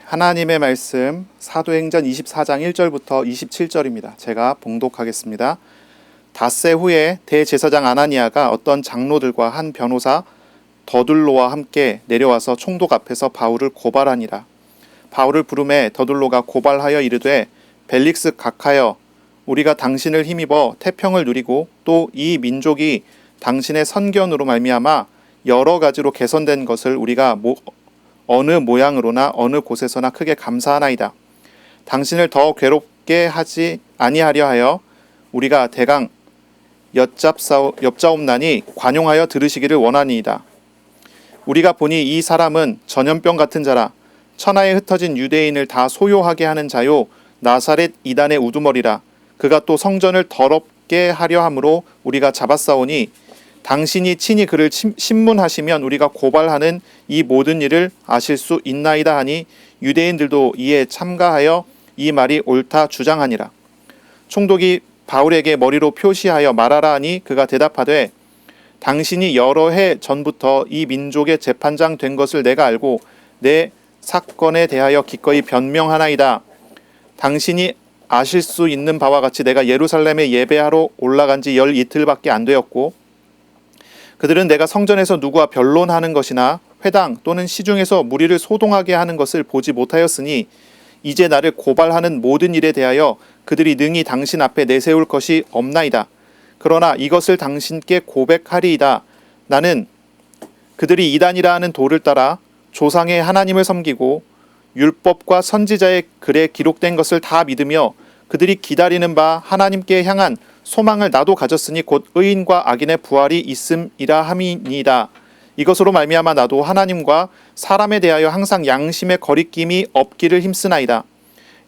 하나님의 말씀 사도행전 24장 1절부터 27절입니다. 제가 봉독하겠습니다. 닷새 후에 대제사장 아나니아가 어떤 장로들과 한 변호사 더둘로와 함께 내려와서 총독 앞에서 바울을 고발하니라. 바울을 부르매 더둘로가 고발하여 이르되 벨릭스 각하여 우리가 당신을 힘입어 태평을 누리고 또 이 민족이 당신의 선견으로 말미암아 여러 가지로 개선된 것을 우리가 어느 모양으로나 어느 곳에서나 크게 감사하나이다. 당신을 더 괴롭게 하지 아니하려 하여 우리가 대강 엽자옵나니 관용하여 들으시기를 원하니이다. 우리가 보니 이 사람은 전염병 같은 자라 천하에 흩어진 유대인을 다 소요하게 하는 자요 나사렛 이단의 우두머리라. 그가 또 성전을 더럽게 하려 함으로 우리가 잡았사오니 당신이 친히 그를 신문하시면 우리가 고발하는 이 모든 일을 아실 수 있나이다 하니 유대인들도 이에 참가하여 이 말이 옳다 주장하니라. 총독이 바울에게 머리로 표시하여 말하라 하니 그가 대답하되 당신이 여러 해 전부터 이 민족의 재판장 된 것을 내가 알고 내 사건에 대하여 기꺼이 변명하나이다. 당신이 아실 수 있는 바와 같이 내가 예루살렘에 예배하러 올라간 지 12일밖에 안 되었고 그들은 내가 성전에서 누구와 변론하는 것이나 회당 또는 시중에서 무리를 소동하게 하는 것을 보지 못하였으니 이제 나를 고발하는 모든 일에 대하여 그들이 능히 당신 앞에 내세울 것이 없나이다. 그러나 이것을 당신께 고백하리이다. 나는 그들이 이단이라 하는 도를 따라 조상의 하나님을 섬기고 율법과 선지자의 글에 기록된 것을 다 믿으며 그들이 기다리는 바 하나님께 향한 소망을 나도 가졌으니 곧 의인과 악인의 부활이 있음이라 함이니이다. 이것으로 말미암아 나도 하나님과 사람에 대하여 항상 양심의 거리낌이 없기를 힘쓰나이다.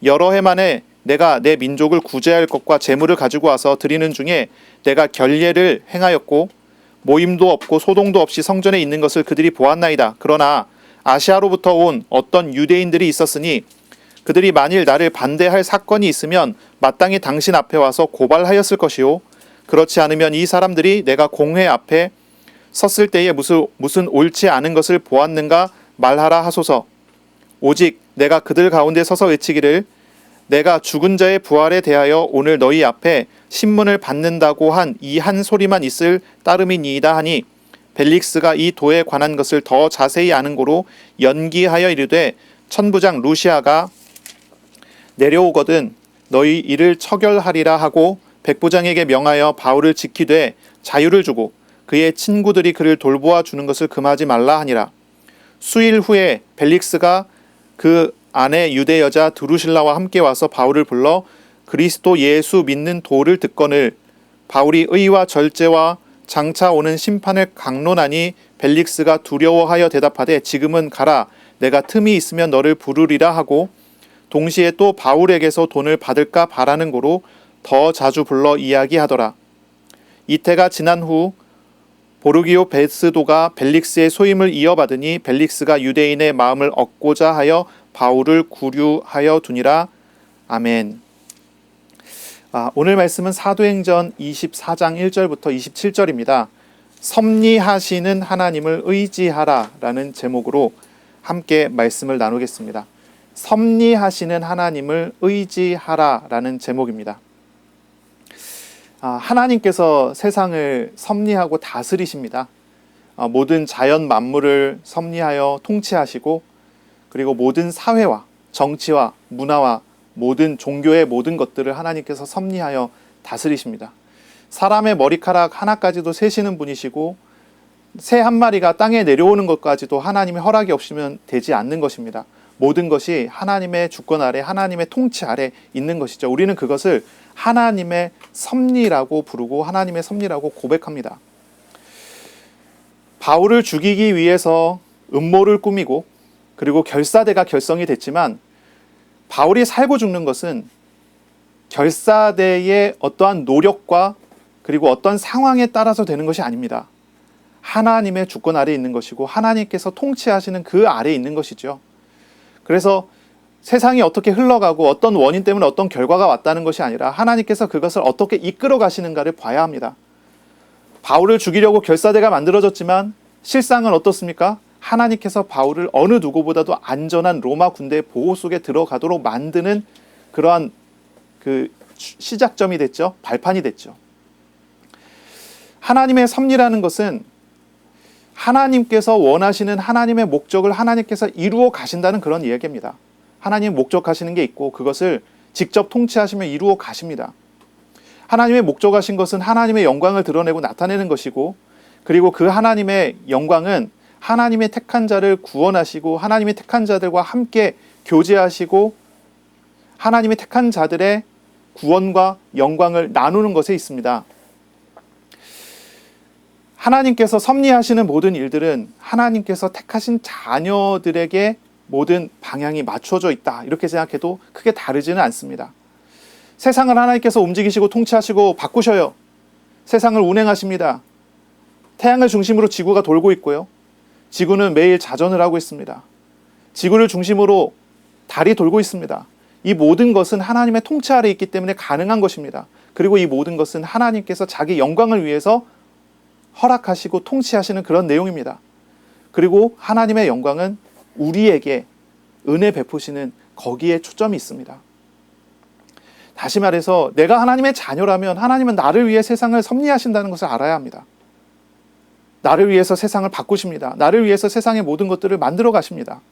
여러 해 만에 내가 내 민족을 구제할 것과 재물을 가지고 와서 드리는 중에 내가 결례를 행하였고 모임도 없고 소동도 없이 성전에 있는 것을 그들이 보았나이다. 그러나 아시아로부터 온 어떤 유대인들이 있었으니 그들이 만일 나를 반대할 사건이 있으면 마땅히 당신 앞에 와서 고발하였을 것이요 그렇지 않으면 이 사람들이 내가 공회 앞에 섰을 때에 무슨 옳지 않은 것을 보았는가 말하라 하소서. 오직 내가 그들 가운데 서서 외치기를 내가 죽은 자의 부활에 대하여 오늘 너희 앞에 신문을 받는다고 한 이 한 소리만 있을 따름이니이다 하니 벨릭스가 이 도에 관한 것을 더 자세히 아는 고로 연기하여 이르되 천부장 루시아가 내려오거든 너희 이를 처결하리라 하고 백부장에게 명하여 바울을 지키되 자유를 주고 그의 친구들이 그를 돌보아 주는 것을 금하지 말라 하니라. 수일 후에 벨릭스가 그 아내 유대 여자 드루실라와 함께 와서 바울을 불러 그리스도 예수 믿는 도를 듣거늘 바울이 의와 절제와 장차 오는 심판을 강론하니 벨릭스가 두려워하여 대답하되 지금은 가라 내가 틈이 있으면 너를 부르리라 하고 동시에 또 바울에게서 돈을 받을까 바라는 고로 더 자주 불러 이야기하더라. 이태가 지난 후 보르기오 베스도가 벨릭스의 소임을 이어받으니 벨릭스가 유대인의 마음을 얻고자 하여 바울을 구류하여 두니라. 아멘. 오늘 말씀은 사도행전 24장 1절부터 27절입니다. 섭리하시는 하나님을 의지하라 라는 제목으로 함께 말씀을 나누겠습니다. 섭리하시는 하나님을 의지하라 라는 제목입니다. 하나님께서 세상을 섭리하고 다스리십니다. 모든 자연 만물을 섭리하여 통치하시고 그리고 모든 사회와 정치와 문화와 모든 종교의 모든 것들을 하나님께서 섭리하여 다스리십니다. 사람의 머리카락 하나까지도 세시는 분이시고 새 한 마리가 땅에 내려오는 것까지도 하나님의 허락이 없으면 되지 않는 것입니다. 모든 것이 하나님의 주권 아래 하나님의 통치 아래 있는 것이죠. 우리는 그것을 하나님의 섭리라고 부르고 하나님의 섭리라고 고백합니다. 바울을 죽이기 위해서 음모를 꾸미고 그리고 결사대가 결성이 됐지만 바울이 살고 죽는 것은 결사대의 어떠한 노력과 그리고 어떤 상황에 따라서 되는 것이 아닙니다. 하나님의 주권 아래에 있는 것이고 하나님께서 통치하시는 그 아래에 있는 것이죠. 그래서 세상이 어떻게 흘러가고 어떤 원인 때문에 어떤 결과가 왔다는 것이 아니라 하나님께서 그것을 어떻게 이끌어 가시는가를 봐야 합니다. 바울을 죽이려고 결사대가 만들어졌지만 실상은 어떻습니까? 하나님께서 바울을 어느 누구보다도 안전한 로마 군대 보호 속에 들어가도록 만드는 그러한 그 시작점이 됐죠. 발판이 됐죠. 하나님의 섭리라는 것은 하나님께서 원하시는 하나님의 목적을 하나님께서 이루어 가신다는 그런 이야기입니다. 하나님 목적하시는 게 있고 그것을 직접 통치하시며 이루어 가십니다. 하나님의 목적하신 것은 하나님의 영광을 드러내고 나타내는 것이고, 그리고 그 하나님의 영광은 하나님의 택한 자를 구원하시고 하나님의 택한 자들과 함께 교제하시고 하나님의 택한 자들의 구원과 영광을 나누는 것에 있습니다. 하나님께서 섭리하시는 모든 일들은 하나님께서 택하신 자녀들에게 모든 방향이 맞춰져 있다, 이렇게 생각해도 크게 다르지는 않습니다. 세상을 하나님께서 움직이시고 통치하시고 바꾸셔요. 세상을 운행하십니다. 태양을 중심으로 지구가 돌고 있고요. 지구는 매일 자전을 하고 있습니다. 지구를 중심으로 달이 돌고 있습니다. 이 모든 것은 하나님의 통치 아래 있기 때문에 가능한 것입니다. 그리고 이 모든 것은 하나님께서 자기 영광을 위해서 허락하시고 통치하시는 그런 내용입니다. 그리고 하나님의 영광은 우리에게 은혜 베푸시는 거기에 초점이 있습니다. 다시 말해서 내가 하나님의 자녀라면 하나님은 나를 위해 세상을 섭리하신다는 것을 알아야 합니다. 나를 위해서 세상을 바꾸십니다. 나를 위해서 세상의 모든 것들을 만들어 가십니다.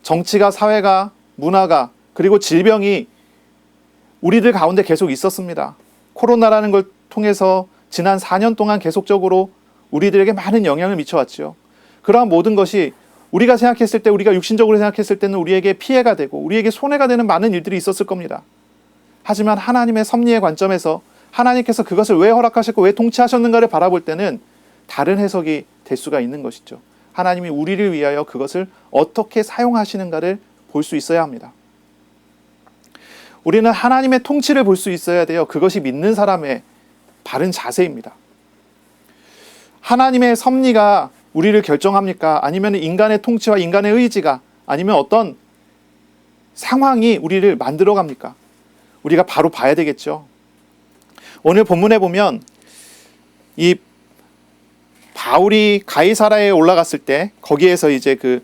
정치가, 사회가, 문화가, 그리고 질병이 우리들 가운데 계속 있었습니다. 코로나라는 걸 통해서 지난 4년 동안 계속적으로 우리들에게 많은 영향을 미쳐왔죠. 그러한 모든 것이 우리가 생각했을 때, 우리가 육신적으로 생각했을 때는 우리에게 피해가 되고 우리에게 손해가 되는 많은 일들이 있었을 겁니다. 하지만 하나님의 섭리의 관점에서 하나님께서 그것을 왜 허락하셨고 왜 통치하셨는가를 바라볼 때는 다른 해석이 될 수가 있는 것이죠. 하나님이 우리를 위하여 그것을 어떻게 사용하시는가를 볼 수 있어야 합니다. 우리는 하나님의 통치를 볼 수 있어야 돼요. 그것이 믿는 사람의 바른 자세입니다. 하나님의 섭리가 우리를 결정합니까? 아니면 인간의 통치와 인간의 의지가, 아니면 어떤 상황이 우리를 만들어 갑니까? 우리가 바로 봐야 되겠죠. 오늘 본문에 보면 이 바울이 가이사라에 올라갔을 때 거기에서 이제 그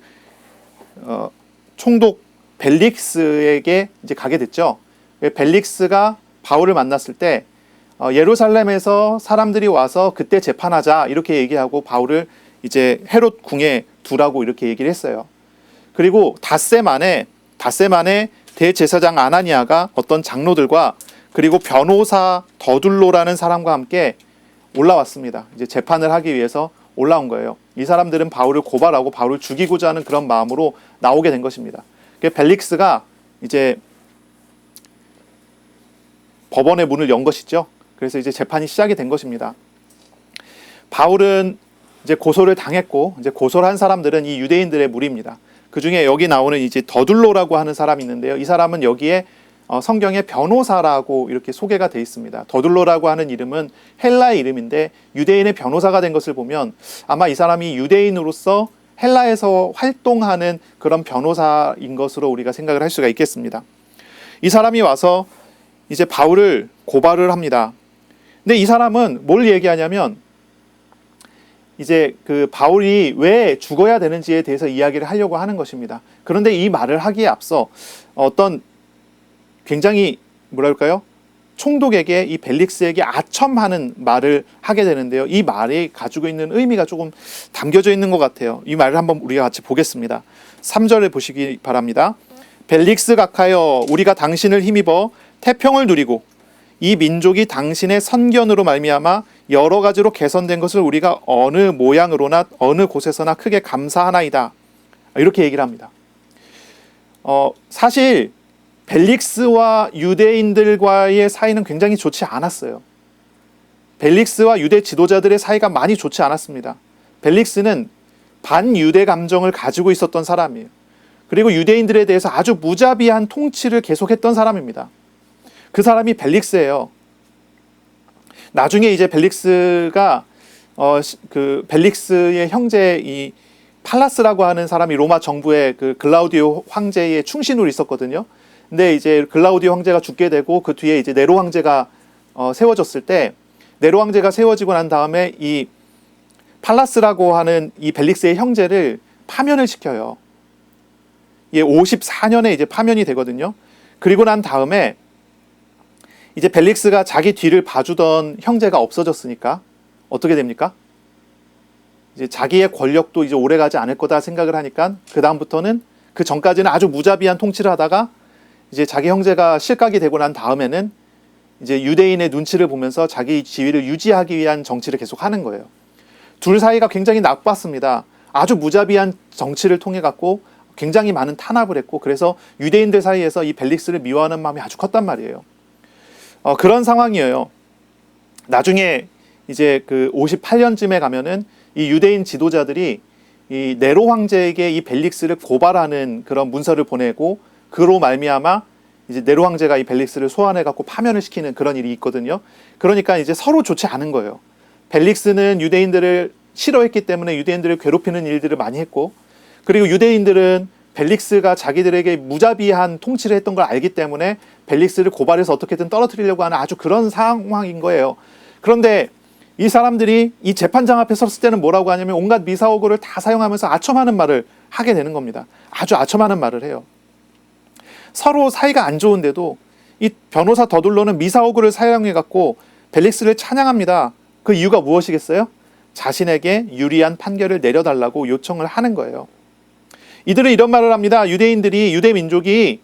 총독 벨릭스에게 이제 가게 됐죠. 벨릭스가 바울을 만났을 때 예루살렘에서 사람들이 와서 그때 재판하자 이렇게 얘기하고 바울을 이제 헤롯 궁에 두라고 이렇게 얘기를 했어요. 그리고 닷새 만에 대제사장 아나니아가 어떤 장로들과 그리고 변호사 더둘로라는 사람과 함께 올라왔습니다. 이제 재판을 하기 위해서 올라온 거예요. 이 사람들은 바울을 고발하고 바울을 죽이고자 하는 그런 마음으로 나오게 된 것입니다. 벨릭스가 이제 법원의 문을 연 것이죠. 그래서 이제 재판이 시작이 된 것입니다. 바울은 이제 고소를 당했고, 이제 고소를 한 사람들은 이 유대인들의 무리입니다. 그 중에 여기 나오는 이제 더둘로라고 하는 사람이 있는데요. 이 사람은 여기에 성경에 변호사라고 이렇게 소개가 되어 있습니다. 더둘로라고 하는 이름은 헬라의 이름인데 유대인의 변호사가 된 것을 보면 아마 이 사람이 유대인으로서 헬라에서 활동하는 그런 변호사인 것으로 우리가 생각을 할 수가 있겠습니다. 이 사람이 와서 이제 바울을 고발을 합니다. 근데 이 사람은 뭘 얘기하냐면 이제 그 바울이 왜 죽어야 되는지에 대해서 이야기를 하려고 하는 것입니다. 그런데 이 말을 하기에 앞서 어떤 굉장히 뭐랄까요? 총독에게, 이 벨릭스에게 아첨하는 말을 하게 되는데요. 이 말이 가지고 있는 의미가 조금 담겨져 있는 것 같아요. 이 말을 한번 우리가 같이 보겠습니다. 3절을 보시기 바랍니다. 벨릭스 각하여, 우리가 당신을 힘입어 태평을 누리고 이 민족이 당신의 선견으로 말미암아 여러 가지로 개선된 것을 우리가 어느 모양으로나 어느 곳에서나 크게 감사하나이다. 이렇게 얘기를 합니다. 사실 벨릭스와 유대인들과의 사이는 굉장히 좋지 않았어요. 벨릭스와 유대 지도자들의 사이가 많이 좋지 않았습니다. 벨릭스는 반유대 감정을 가지고 있었던 사람이에요. 그리고 유대인들에 대해서 아주 무자비한 통치를 계속했던 사람입니다. 그 사람이 벨릭스예요. 나중에 이제 벨릭스가 그 벨릭스의 형제 이 팔라스라고 하는 사람이 로마 정부의 그 글라우디오 황제의 충신으로 있었거든요. 근데 이제 글라우디오 황제가 죽게 되고 그 뒤에 이제 네로 황제가 세워졌을 때, 네로 황제가 세워지고 난 다음에 이 팔라스라고 하는 이 벨릭스의 형제를 파면을 시켜요. 예, 54년에 이제 파면이 되거든요. 그리고 난 다음에 이제 벨릭스가 자기 뒤를 봐주던 형제가 없어졌으니까 어떻게 됩니까? 이제 자기의 권력도 이제 오래가지 않을 거다 생각을 하니까 그 다음부터는, 그 전까지는 아주 무자비한 통치를 하다가 이제 자기 형제가 실각이 되고 난 다음에는 이제 유대인의 눈치를 보면서 자기 지위를 유지하기 위한 정치를 계속 하는 거예요. 둘 사이가 굉장히 나빴습니다. 아주 무자비한 정치를 통해 갖고 굉장히 많은 탄압을 했고, 그래서 유대인들 사이에서 이 벨릭스를 미워하는 마음이 아주 컸단 말이에요. 그런 상황이에요. 나중에 이제 그 58년쯤에 가면은 이 유대인 지도자들이 이 네로 황제에게 이 벨릭스를 고발하는 그런 문서를 보내고, 그로 말미암아 이제 네로 황제가 이 벨릭스를 소환해 갖고 파면을 시키는 그런 일이 있거든요. 그러니까 이제 서로 좋지 않은 거예요. 벨릭스는 유대인들을 싫어했기 때문에 유대인들을 괴롭히는 일들을 많이 했고, 그리고 유대인들은 벨릭스가 자기들에게 무자비한 통치를 했던 걸 알기 때문에 벨릭스를 고발해서 어떻게든 떨어뜨리려고 하는 아주 그런 상황인 거예요. 그런데 이 사람들이 이 재판장 앞에 섰을 때는 뭐라고 하냐면 온갖 미사오고를 다 사용하면서 아첨하는 말을 하게 되는 겁니다. 아주 아첨하는 말을 해요. 서로 사이가 안 좋은데도 이 변호사 더둘러는 미사오고를 사용해 갖고 벨릭스를 찬양합니다. 그 이유가 무엇이겠어요? 자신에게 유리한 판결을 내려달라고 요청을 하는 거예요. 이들은 이런 말을 합니다. 유대 민족이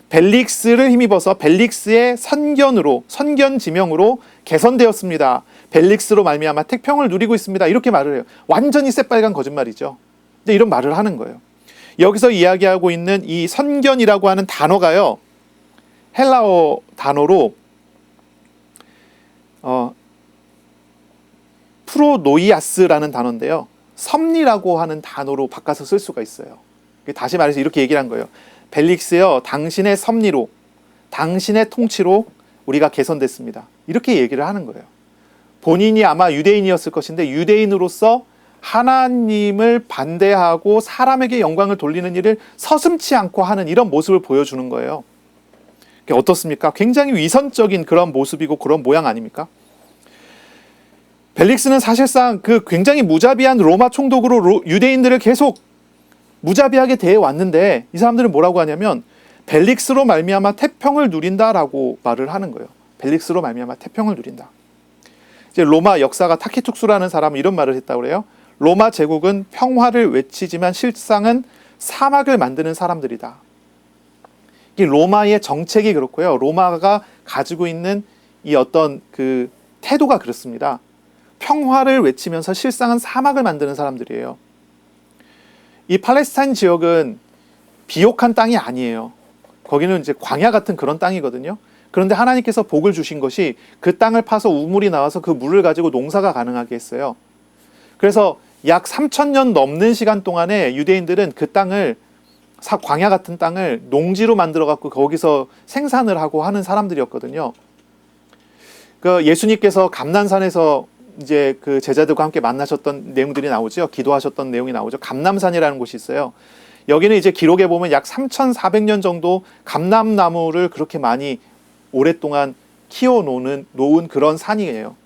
벨릭스를 힘입어서 벨릭스의 선견 지명으로 개선되었습니다. 벨릭스로 말미암아 태평을 누리고 있습니다. 이렇게 말을 해요. 완전히 새빨간 거짓말이죠. 근데 이런 말을 하는 거예요. 여기서 이야기하고 있는 이 선견이라고 하는 단어가요, 헬라어 단어로 프로노이아스라는 단어인데요, 섭리라고 하는 단어로 바꿔서 쓸 수가 있어요. 다시 말해서 이렇게 얘기를 한 거예요. 벨릭스여, 당신의 섭리로, 당신의 통치로 우리가 개선됐습니다. 이렇게 얘기를 하는 거예요. 본인이 아마 유대인이었을 것인데 유대인으로서 하나님을 반대하고 사람에게 영광을 돌리는 일을 서슴지 않고 하는 이런 모습을 보여주는 거예요. 어떻습니까? 굉장히 위선적인 그런 모습이고 그런 모양 아닙니까? 벨릭스는 사실상 그 굉장히 무자비한 로마 총독으로 유대인들을 계속 무자비하게 대해왔는데, 이 사람들은 뭐라고 하냐면 벨릭스로 말미암아 태평을 누린다라고 말을 하는 거예요. 벨릭스로 말미암아 태평을 누린다. 이제 로마 역사가 타키툭스라는 사람은 이런 말을 했다고 그래요. 로마 제국은 평화를 외치지만 실상은 사막을 만드는 사람들이다. 이 로마의 정책이 그렇고요. 로마가 가지고 있는 이 어떤 그 태도가 그렇습니다. 평화를 외치면서 실상은 사막을 만드는 사람들이에요. 이 팔레스타인 지역은 비옥한 땅이 아니에요. 거기는 이제 광야 같은 그런 땅이거든요. 그런데 하나님께서 복을 주신 것이 그 땅을 파서 우물이 나와서 그 물을 가지고 농사가 가능하게 했어요. 그래서 약 3,000년 넘는 시간 동안에 유대인들은 그 땅을, 광야 같은 땅을 농지로 만들어 갖고 거기서 생산을 하고 하는 사람들이었거든요. 그 예수님께서 감난산에서 이제 그 제자들과 함께 만나셨던 내용들이 나오죠. 기도하셨던 내용이 나오죠. 감람산이라는 곳이 있어요. 여기는 이제 기록에 보면 약 3,400년 정도 감람나무를 그렇게 많이 오랫동안 놓은 그런 산이에요.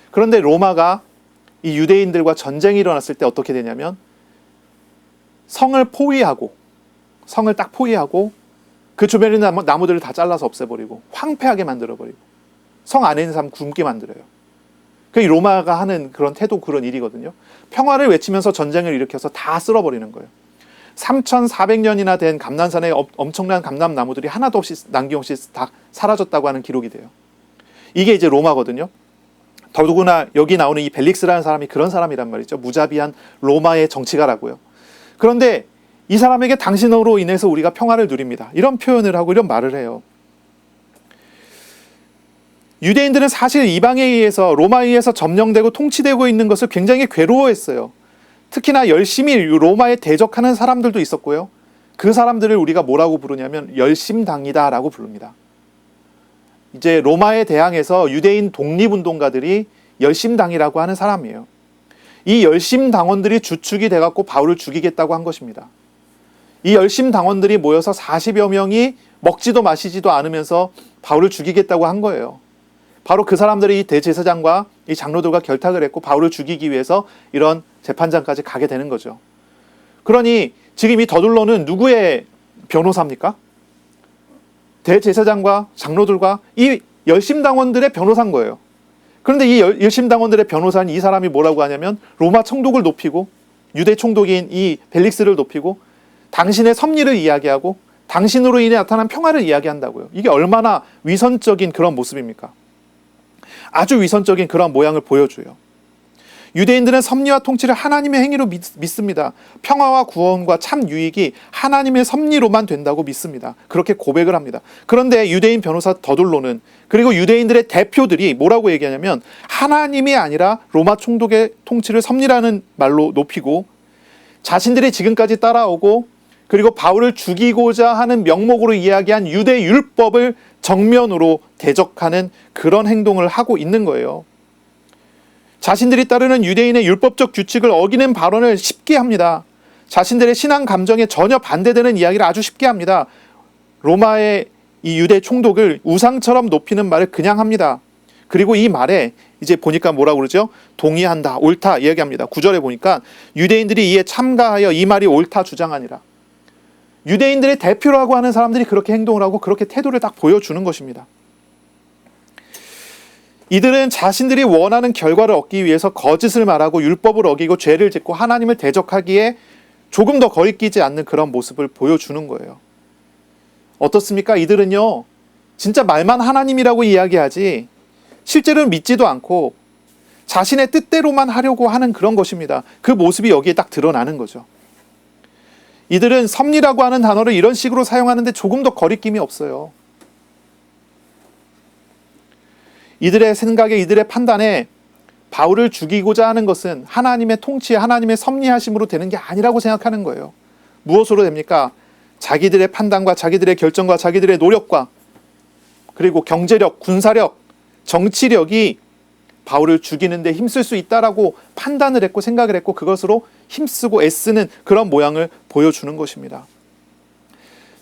그런데 로마가 이 유대인들과 전쟁이 일어났을 때 어떻게 되냐면 성을 딱 포위하고 그 주변에 있는 나무들을 다 잘라서 없애버리고 황폐하게 만들어버리고 성 안에 있는 사람 굶게 만들어요. 그 로마가 하는 그런 태도, 그런 일이거든요. 평화를 외치면서 전쟁을 일으켜서 다 쓸어버리는 거예요. 3,400년이나 된 감난산에 엄청난 감람나무들이 하나도 없이 남김없이 다 사라졌다고 하는 기록이 돼요. 이게 이제 로마거든요. 더구나 여기 나오는 이 벨릭스라는 사람이 그런 사람이란 말이죠. 무자비한 로마의 정치가라고요. 그런데 이 사람에게 당신으로 인해서 우리가 평화를 누립니다. 이런 표현을 하고 이런 말을 해요. 유대인들은 사실 이방에 의해서, 로마에 의해서 점령되고 통치되고 있는 것을 굉장히 괴로워했어요. 특히나 열심히 로마에 대적하는 사람들도 있었고요. 그 사람들을 우리가 뭐라고 부르냐면 열심당이다라고 부릅니다. 이제 로마에 대항해서 유대인 독립운동가들이 열심당이라고 하는 사람이에요. 이 열심당원들이 주축이 돼갖고 바울을 죽이겠다고 한 것입니다. 이 열심당원들이 모여서 40여 명이 먹지도 마시지도 않으면서 바울을 죽이겠다고 한 거예요. 바로 그 사람들이 이 대제사장과 이 장로들과 결탁을 했고 바울을 죽이기 위해서 이런 재판장까지 가게 되는 거죠. 그러니 지금 이 더둘러는 누구의 변호사입니까? 대제사장과 장로들과 이 열심당원들의 변호사인 거예요. 그런데 이 열심당원들의 변호사인 이 사람이 뭐라고 하냐면 로마 총독을 높이고 유대 총독인 이 벨릭스를 높이고 당신의 섭리를 이야기하고 당신으로 인해 나타난 평화를 이야기한다고요. 이게 얼마나 위선적인 그런 모습입니까? 아주 위선적인 그런 모양을 보여줘요. 유대인들은 섭리와 통치를 하나님의 행위로 믿습니다. 평화와 구원과 참 유익이 하나님의 섭리로만 된다고 믿습니다. 그렇게 고백을 합니다. 그런데 유대인 변호사 더둘로는 그리고 유대인들의 대표들이 뭐라고 얘기하냐면 하나님이 아니라 로마 총독의 통치를 섭리라는 말로 높이고 자신들이 지금까지 따라오고 그리고 바울을 죽이고자 하는 명목으로 이야기한 유대 율법을 정면으로 대적하는 그런 행동을 하고 있는 거예요. 자신들이 따르는 유대인의 율법적 규칙을 어기는 발언을 쉽게 합니다. 자신들의 신앙 감정에 전혀 반대되는 이야기를 아주 쉽게 합니다. 로마의 이 유대 총독을 우상처럼 높이는 말을 그냥 합니다. 그리고 이 말에 이제 보니까 뭐라고 그러죠? 동의한다, 옳다 이야기합니다. 9절에 보니까 유대인들이 이에 참가하여 이 말이 옳다 주장하니라. 유대인들의 대표라고 하는 사람들이 그렇게 행동을 하고 그렇게 태도를 딱 보여주는 것입니다. 이들은 자신들이 원하는 결과를 얻기 위해서 거짓을 말하고 율법을 어기고 죄를 짓고 하나님을 대적하기에 조금 더 거리끼지 않는 그런 모습을 보여주는 거예요. 어떻습니까? 이들은요, 진짜 말만 하나님이라고 이야기하지 실제로는 믿지도 않고 자신의 뜻대로만 하려고 하는 그런 것입니다. 그 모습이 여기에 딱 드러나는 거죠. 이들은 섭리라고 하는 단어를 이런 식으로 사용하는데 조금 더 거리낌이 없어요. 이들의 생각에 이들의 판단에 바울을 죽이고자 하는 것은 하나님의 통치에 하나님의 섭리하심으로 되는 게 아니라고 생각하는 거예요. 무엇으로 됩니까? 자기들의 판단과 자기들의 결정과 자기들의 노력과 그리고 경제력, 군사력, 정치력이 바울을 죽이는데 힘쓸 수 있다라고 판단을 했고 생각을 했고 그것으로 힘쓰고 애쓰는 그런 모양을 보여주는 것입니다.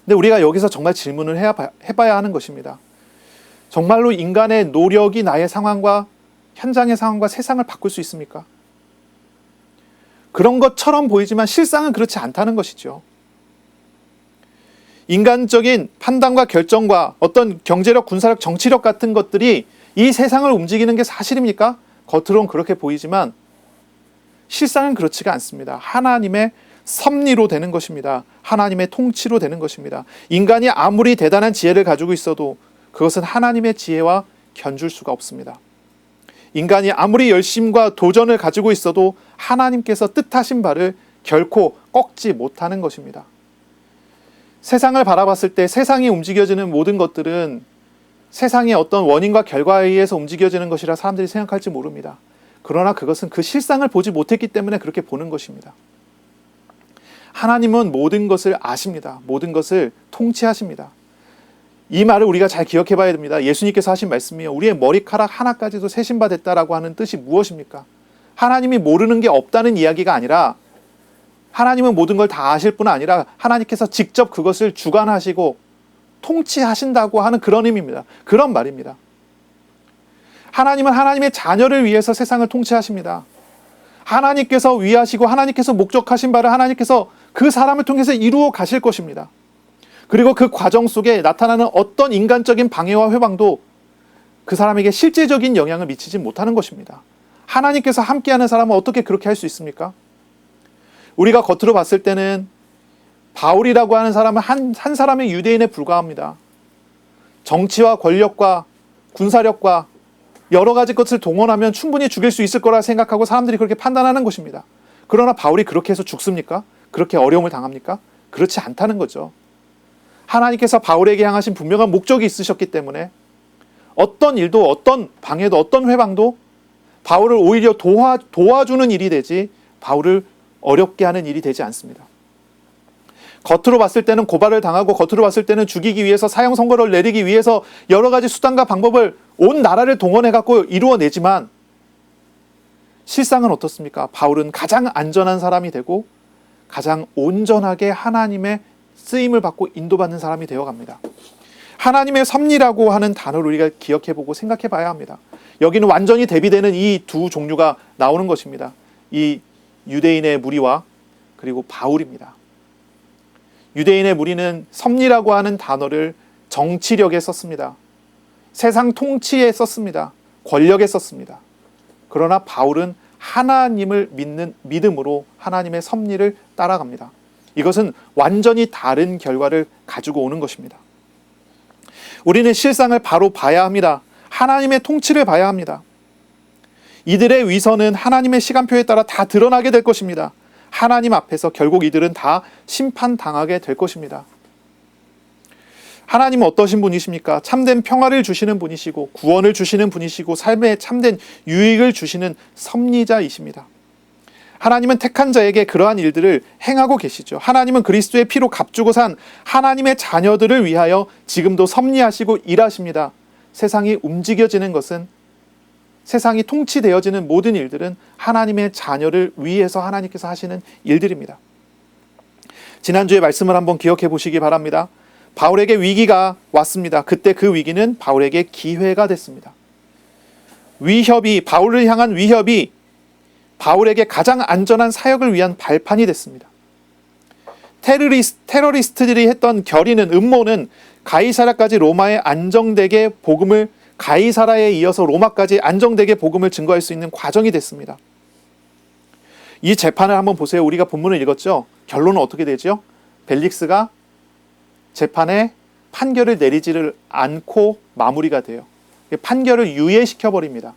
근데 우리가 여기서 정말 질문을 해봐야 하는 것입니다. 정말로 인간의 노력이 나의 상황과 현장의 상황과 세상을 바꿀 수 있습니까? 그런 것처럼 보이지만 실상은 그렇지 않다는 것이죠. 인간적인 판단과 결정과 어떤 경제력, 군사력, 정치력 같은 것들이 이 세상을 움직이는 게 사실입니까? 겉으로는 그렇게 보이지만 실상은 그렇지가 않습니다. 하나님의 섭리로 되는 것입니다. 하나님의 통치로 되는 것입니다. 인간이 아무리 대단한 지혜를 가지고 있어도 그것은 하나님의 지혜와 견줄 수가 없습니다. 인간이 아무리 열심과 도전을 가지고 있어도 하나님께서 뜻하신 바를 결코 꺾지 못하는 것입니다. 세상을 바라봤을 때 세상이 움직여지는 모든 것들은 세상의 어떤 원인과 결과에 의해서 움직여지는 것이라 사람들이 생각할지 모릅니다. 그러나 그것은 그 실상을 보지 못했기 때문에 그렇게 보는 것입니다. 하나님은 모든 것을 아십니다. 모든 것을 통치하십니다. 이 말을 우리가 잘 기억해 봐야 됩니다. 예수님께서 하신 말씀이요. 우리의 머리카락 하나까지도 세신 바 됐다라고 하는 뜻이 무엇입니까? 하나님이 모르는 게 없다는 이야기가 아니라 하나님은 모든 걸 다 아실 뿐 아니라 하나님께서 직접 그것을 주관하시고 통치하신다고 하는 그런 의미입니다. 그런 말입니다. 하나님은 하나님의 자녀를 위해서 세상을 통치하십니다. 하나님께서 위하시고 하나님께서 목적하신 바를 하나님께서 그 사람을 통해서 이루어 가실 것입니다. 그리고 그 과정 속에 나타나는 어떤 인간적인 방해와 회방도 그 사람에게 실제적인 영향을 미치지 못하는 것입니다. 하나님께서 함께하는 사람은 어떻게 그렇게 할 수 있습니까? 우리가 겉으로 봤을 때는 바울이라고 하는 사람은 한 사람의 유대인에 불과합니다. 정치와 권력과 군사력과 여러 가지 것을 동원하면 충분히 죽일 수 있을 거라 생각하고 사람들이 그렇게 판단하는 것입니다. 그러나 바울이 그렇게 해서 죽습니까? 그렇게 어려움을 당합니까? 그렇지 않다는 거죠. 하나님께서 바울에게 향하신 분명한 목적이 있으셨기 때문에 어떤 일도 어떤 방해도 어떤 회방도 바울을 오히려 도와주는 일이 되지 바울을 어렵게 하는 일이 되지 않습니다. 겉으로 봤을 때는 고발을 당하고 겉으로 봤을 때는 죽이기 위해서 사형 선고를 내리기 위해서 여러 가지 수단과 방법을 온 나라를 동원해 갖고 이루어내지만 실상은 어떻습니까? 바울은 가장 안전한 사람이 되고 가장 온전하게 하나님의 쓰임을 받고 인도받는 사람이 되어갑니다. 하나님의 섭리라고 하는 단어를 우리가 기억해보고 생각해봐야 합니다. 여기는 완전히 대비되는 이 두 종류가 나오는 것입니다. 이 유대인의 무리와 그리고 바울입니다. 유대인의 무리는 섭리라고 하는 단어를 정치력에 썼습니다. 세상 통치에 썼습니다. 권력에 썼습니다. 그러나 바울은 하나님을 믿는 믿음으로 하나님의 섭리를 따라갑니다. 이것은 완전히 다른 결과를 가지고 오는 것입니다. 우리는 실상을 바로 봐야 합니다. 하나님의 통치를 봐야 합니다. 이들의 위선은 하나님의 시간표에 따라 다 드러나게 될 것입니다. 하나님 앞에서 결국 이들은 다 심판당하게 될 것입니다. 하나님은 어떠신 분이십니까? 참된 평화를 주시는 분이시고 구원을 주시는 분이시고 삶에 참된 유익을 주시는 섭리자이십니다. 하나님은 택한 자에게 그러한 일들을 행하고 계시죠. 하나님은 그리스도의 피로 값주고 산 하나님의 자녀들을 위하여 지금도 섭리하시고 일하십니다. 세상이 움직여지는 것은, 세상이 통치되어지는 모든 일들은 하나님의 자녀를 위해서 하나님께서 하시는 일들입니다. 지난주의 말씀을 한번 기억해 보시기 바랍니다. 바울에게 위기가 왔습니다. 그때 그 위기는 바울에게 기회가 됐습니다. 바울을 향한 위협이 바울에게 가장 안전한 사역을 위한 발판이 됐습니다. 테러리스트들이 했던 결의는, 음모는 가이사라까지 로마에 안정되게 복음을, 가이사라에 이어서 로마까지 안정되게 복음을 증거할 수 있는 과정이 됐습니다. 이 재판을 한번 보세요. 우리가 본문을 읽었죠. 결론은 어떻게 되죠? 벨릭스가 재판에 판결을 내리지를 않고 마무리가 돼요. 판결을 유예시켜버립니다.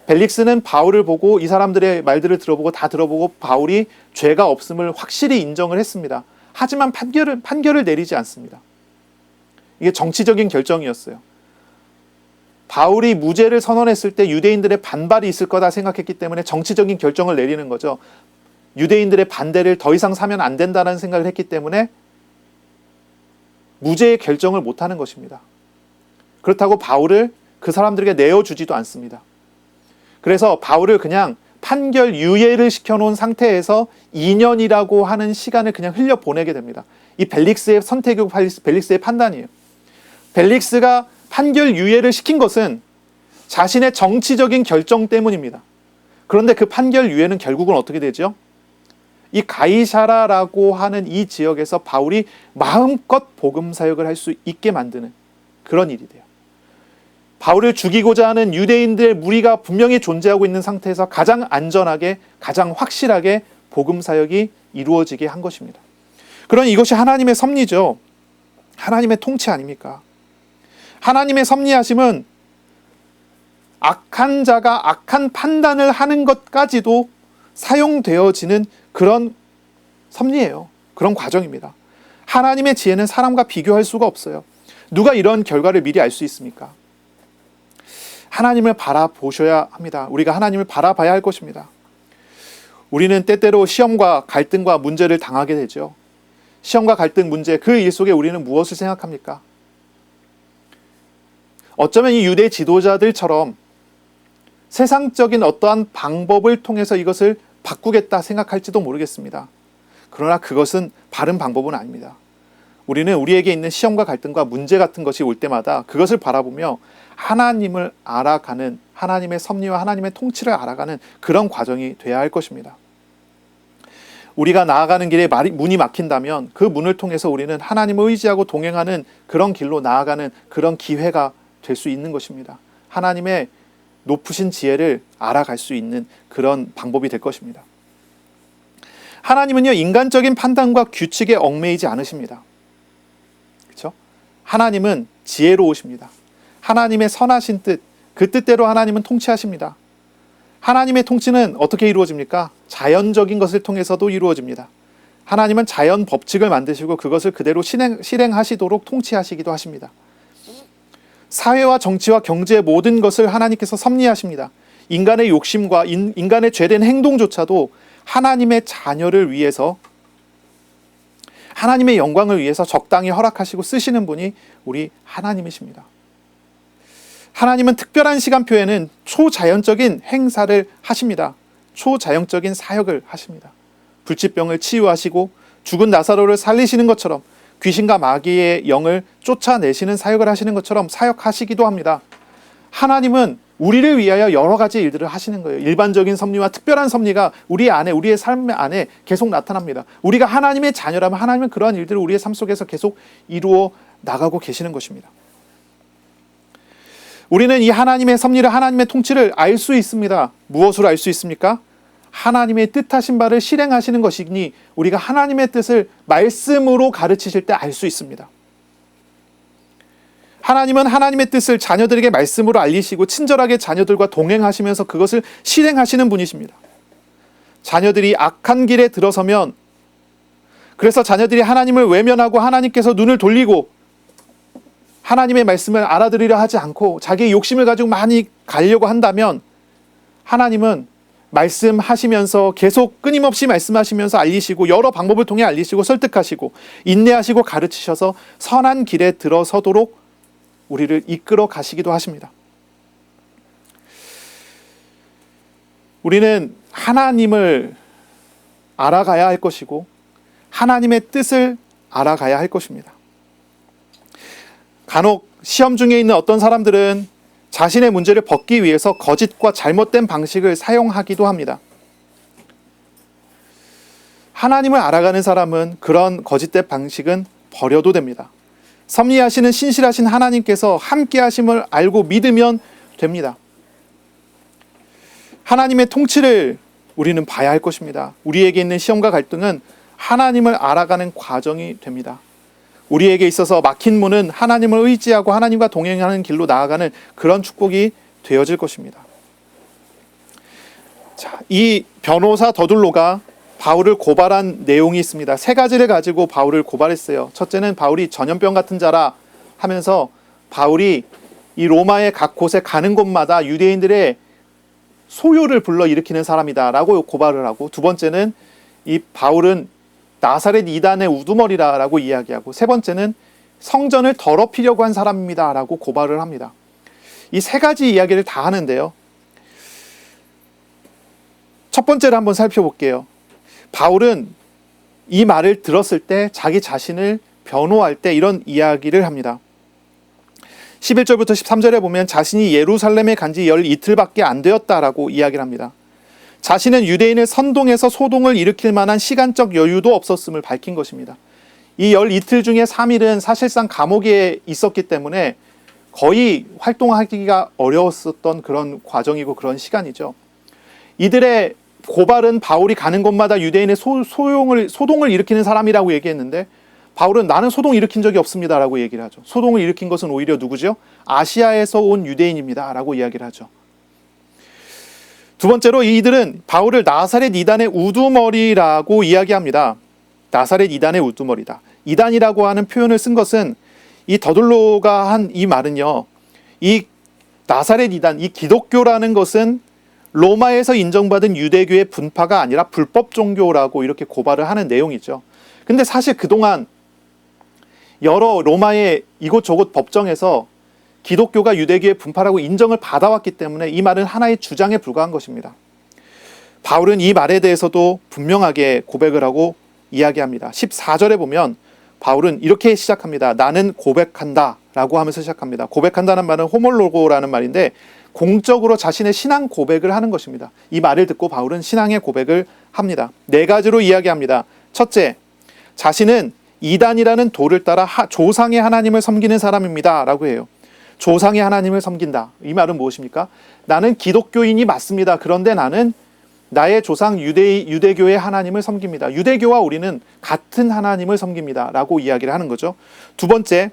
벨릭스는 바울을 보고, 이 사람들의 말들을 들어보고 다 들어보고 바울이 죄가 없음을 확실히 인정을 했습니다. 하지만 판결을 내리지 않습니다. 이게 정치적인 결정이었어요. 바울이 무죄를 선언했을 때 유대인들의 반발이 있을 거다 생각했기 때문에 정치적인 결정을 내리는 거죠. 유대인들의 반대를 더 이상 사면 안 된다는 생각을 했기 때문에 무죄의 결정을 못하는 것입니다. 그렇다고 바울을 그 사람들에게 내어주지도 않습니다. 그래서 바울을 그냥 판결 유예를 시켜놓은 상태에서 2년이라고 하는 시간을 그냥 흘려보내게 됩니다. 이 벨릭스의 선택이고 벨릭스의 판단이에요. 벨릭스가 판결 유예를 시킨 것은 자신의 정치적인 결정 때문입니다. 그런데 그 판결 유예는 결국은 어떻게 되죠? 이 가이사라라고 하는 이 지역에서 바울이 마음껏 복음 사역을 할 수 있게 만드는 그런 일이 돼요. 바울을 죽이고자 하는 유대인들의 무리가 분명히 존재하고 있는 상태에서 가장 안전하게, 가장 확실하게 복음 사역이 이루어지게 한 것입니다. 그러니 이것이 하나님의 섭리죠. 하나님의 통치 아닙니까? 하나님의 섭리하심은 악한 자가 악한 판단을 하는 것까지도 사용되어지는 그런 섭리예요. 그런 과정입니다. 하나님의 지혜는 사람과 비교할 수가 없어요. 누가 이런 결과를 미리 알 수 있습니까? 하나님을 바라보셔야 합니다. 우리가 하나님을 바라봐야 할 것입니다. 우리는 때때로 시험과 갈등과 문제를 당하게 되죠. 시험과 갈등, 문제, 그 일 속에 우리는 무엇을 생각합니까? 어쩌면 이 유대 지도자들처럼 세상적인 어떠한 방법을 통해서 이것을 바꾸겠다 생각할지도 모르겠습니다. 그러나 그것은 바른 방법은 아닙니다. 우리는 우리에게 있는 시험과 갈등과 문제 같은 것이 올 때마다 그것을 바라보며 하나님을 알아가는, 하나님의 섭리와 하나님의 통치를 알아가는 그런 과정이 돼야 할 것입니다. 우리가 나아가는 길에 문이 막힌다면 그 문을 통해서 우리는 하나님을 의지하고 동행하는 그런 길로 나아가는 그런 기회가 될 수 있는 것입니다. 하나님의 높으신 지혜를 알아갈 수 있는 그런 방법이 될 것입니다. 하나님은요, 인간적인 판단과 규칙에 얽매이지 않으십니다. 그렇죠? 하나님은 지혜로우십니다. 하나님의 선하신 뜻, 그 뜻대로 하나님은 통치하십니다. 하나님의 통치는 어떻게 이루어집니까? 자연적인 것을 통해서도 이루어집니다. 하나님은 자연 법칙을 만드시고 그것을 그대로 실행하시도록 통치하시기도 하십니다. 사회와 정치와 경제의 모든 것을 하나님께서 섭리하십니다. 인간의 욕심과 인간의 죄된 행동조차도 하나님의 자녀를 위해서, 하나님의 영광을 위해서 적당히 허락하시고 쓰시는 분이 우리 하나님이십니다. 하나님은 특별한 시간표에는 초자연적인 행사를 하십니다. 초자연적인 사역을 하십니다. 불치병을 치유하시고 죽은 나사로를 살리시는 것처럼 귀신과 마귀의 영을 쫓아내시는 사역을 하시는 것처럼 사역하시기도 합니다. 하나님은 우리를 위하여 여러 가지 일들을 하시는 거예요. 일반적인 섭리와 특별한 섭리가 우리 안에, 우리의 삶 안에 계속 나타납니다. 우리가 하나님의 자녀라면 하나님은 그러한 일들을 우리의 삶 속에서 계속 이루어 나가고 계시는 것입니다. 우리는 이 하나님의 섭리를, 하나님의 통치를 알 수 있습니다. 무엇으로 알 수 있습니까? 하나님의 뜻하신 바를 실행하시는 것이니 우리가 하나님의 뜻을 말씀으로 가르치실 때 알 수 있습니다. 하나님은 하나님의 뜻을 자녀들에게 말씀으로 알리시고 친절하게 자녀들과 동행하시면서 그것을 실행하시는 분이십니다. 자녀들이 악한 길에 들어서면, 그래서 자녀들이 하나님을 외면하고 하나님께서 눈을 돌리고 하나님의 말씀을 알아들으려 하지 않고 자기의 욕심을 가지고 많이 가려고 한다면, 하나님은 말씀하시면서 계속 끊임없이 말씀하시면서 알리시고 여러 방법을 통해 알리시고 설득하시고 인내하시고 가르치셔서 선한 길에 들어서도록 우리를 이끌어 가시기도 하십니다. 우리는 하나님을 알아가야 할 것이고 하나님의 뜻을 알아가야 할 것입니다. 간혹 시험 중에 있는 어떤 사람들은 자신의 문제를 벗기 위해서 거짓과 잘못된 방식을 사용하기도 합니다. 하나님을 알아가는 사람은 그런 거짓된 방식은 버려도 됩니다. 섭리하시는 신실하신 하나님께서 함께 하심을 알고 믿으면 됩니다. 하나님의 통치를 우리는 봐야 할 것입니다. 우리에게 있는 시험과 갈등은 하나님을 알아가는 과정이 됩니다. 우리에게 있어서 막힌 문은 하나님을 의지하고 하나님과 동행하는 길로 나아가는 그런 축복이 되어질 것입니다. 자, 이 변호사 더둘로가 바울을 고발한 내용이 있습니다. 세 가지를 가지고 바울을 고발했어요. 첫째는 바울이 전염병 같은 자라 하면서 바울이 이 로마의 각 곳에 가는 곳마다 유대인들의 소요를 불러일으키는 사람이다 라고 고발을 하고, 두 번째는 이 바울은 나사렛 이단의 우두머리라 라고 이야기하고, 세 번째는 성전을 더럽히려고 한 사람입니다 라고 고발을 합니다. 이 세 가지 이야기를 다 하는데요. 첫 번째를 한번 살펴볼게요. 바울은 이 말을 들었을 때 자기 자신을 변호할 때 이런 이야기를 합니다. 11절부터 13절에 보면 자신이 예루살렘에 간 지 열 이틀밖에 안 되었다라고 이야기를 합니다. 자신은 유대인을 선동해서 소동을 일으킬 만한 시간적 여유도 없었음을 밝힌 것입니다. 이 열 이틀 중에 3일은 사실상 감옥에 있었기 때문에 거의 활동하기가 어려웠었던 그런 과정이고 그런 시간이죠. 이들의 고발은 바울이 가는 곳마다 유대인의 소동을 일으키는 사람이라고 얘기했는데, 바울은 나는 소동 일으킨 적이 없습니다 라고 얘기를 하죠. 소동을 일으킨 것은 오히려 누구죠? 아시아에서 온 유대인입니다 라고 이야기를 하죠. 두 번째로 이들은 바울을 나사렛 이단의 우두머리라고 이야기합니다. 나사렛 이단의 우두머리다. 이단이라고 하는 표현을 쓴 것은, 이 더둘로가 한 이 말은요, 이 나사렛 이단, 이 기독교라는 것은 로마에서 인정받은 유대교의 분파가 아니라 불법 종교라고 이렇게 고발을 하는 내용이죠. 근데 사실 그동안 여러 로마의 이곳저곳 법정에서 기독교가 유대교의 분파라고 인정을 받아왔기 때문에 이 말은 하나의 주장에 불과한 것입니다. 바울은 이 말에 대해서도 분명하게 고백을 하고 이야기합니다. 14절에 보면 바울은 이렇게 시작합니다. 나는 고백한다 라고 하면서 시작합니다. 고백한다는 말은 호몰로고라는 말인데 공적으로 자신의 신앙 고백을 하는 것입니다. 이 말을 듣고 바울은 신앙의 고백을 합니다. 네 가지로 이야기합니다. 첫째, 자신은 이단이라는 도를 따라 조상의 하나님을 섬기는 사람입니다 라고 해요. 조상의 하나님을 섬긴다. 이 말은 무엇입니까? 나는 기독교인이 맞습니다. 그런데 나는 나의 조상 유대교의 하나님을 섬깁니다. 유대교와 우리는 같은 하나님을 섬깁니다 라고 이야기를 하는 거죠. 두 번째,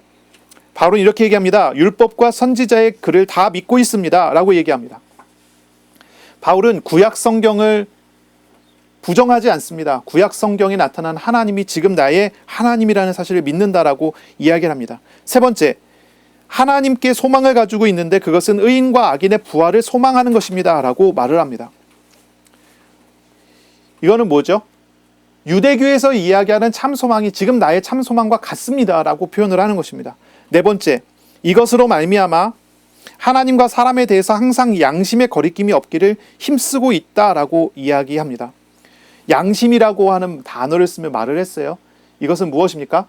바울은 이렇게 얘기합니다. 율법과 선지자의 글을 다 믿고 있습니다 라고 얘기합니다. 바울은 구약 성경을 부정하지 않습니다. 구약 성경에 나타난 하나님이 지금 나의 하나님이라는 사실을 믿는다라고 이야기를 합니다. 세 번째, 하나님께 소망을 가지고 있는데 그것은 의인과 악인의 부활을 소망하는 것입니다 라고 말을 합니다. 이거는 뭐죠? 유대교에서 이야기하는 참소망이 지금 나의 참소망과 같습니다 라고 표현을 하는 것입니다. 네 번째, 이것으로 말미암아 하나님과 사람에 대해서 항상 양심의 거리낌이 없기를 힘쓰고 있다라고 이야기합니다. 양심이라고 하는 단어를 쓰며 말을 했어요. 이것은 무엇입니까?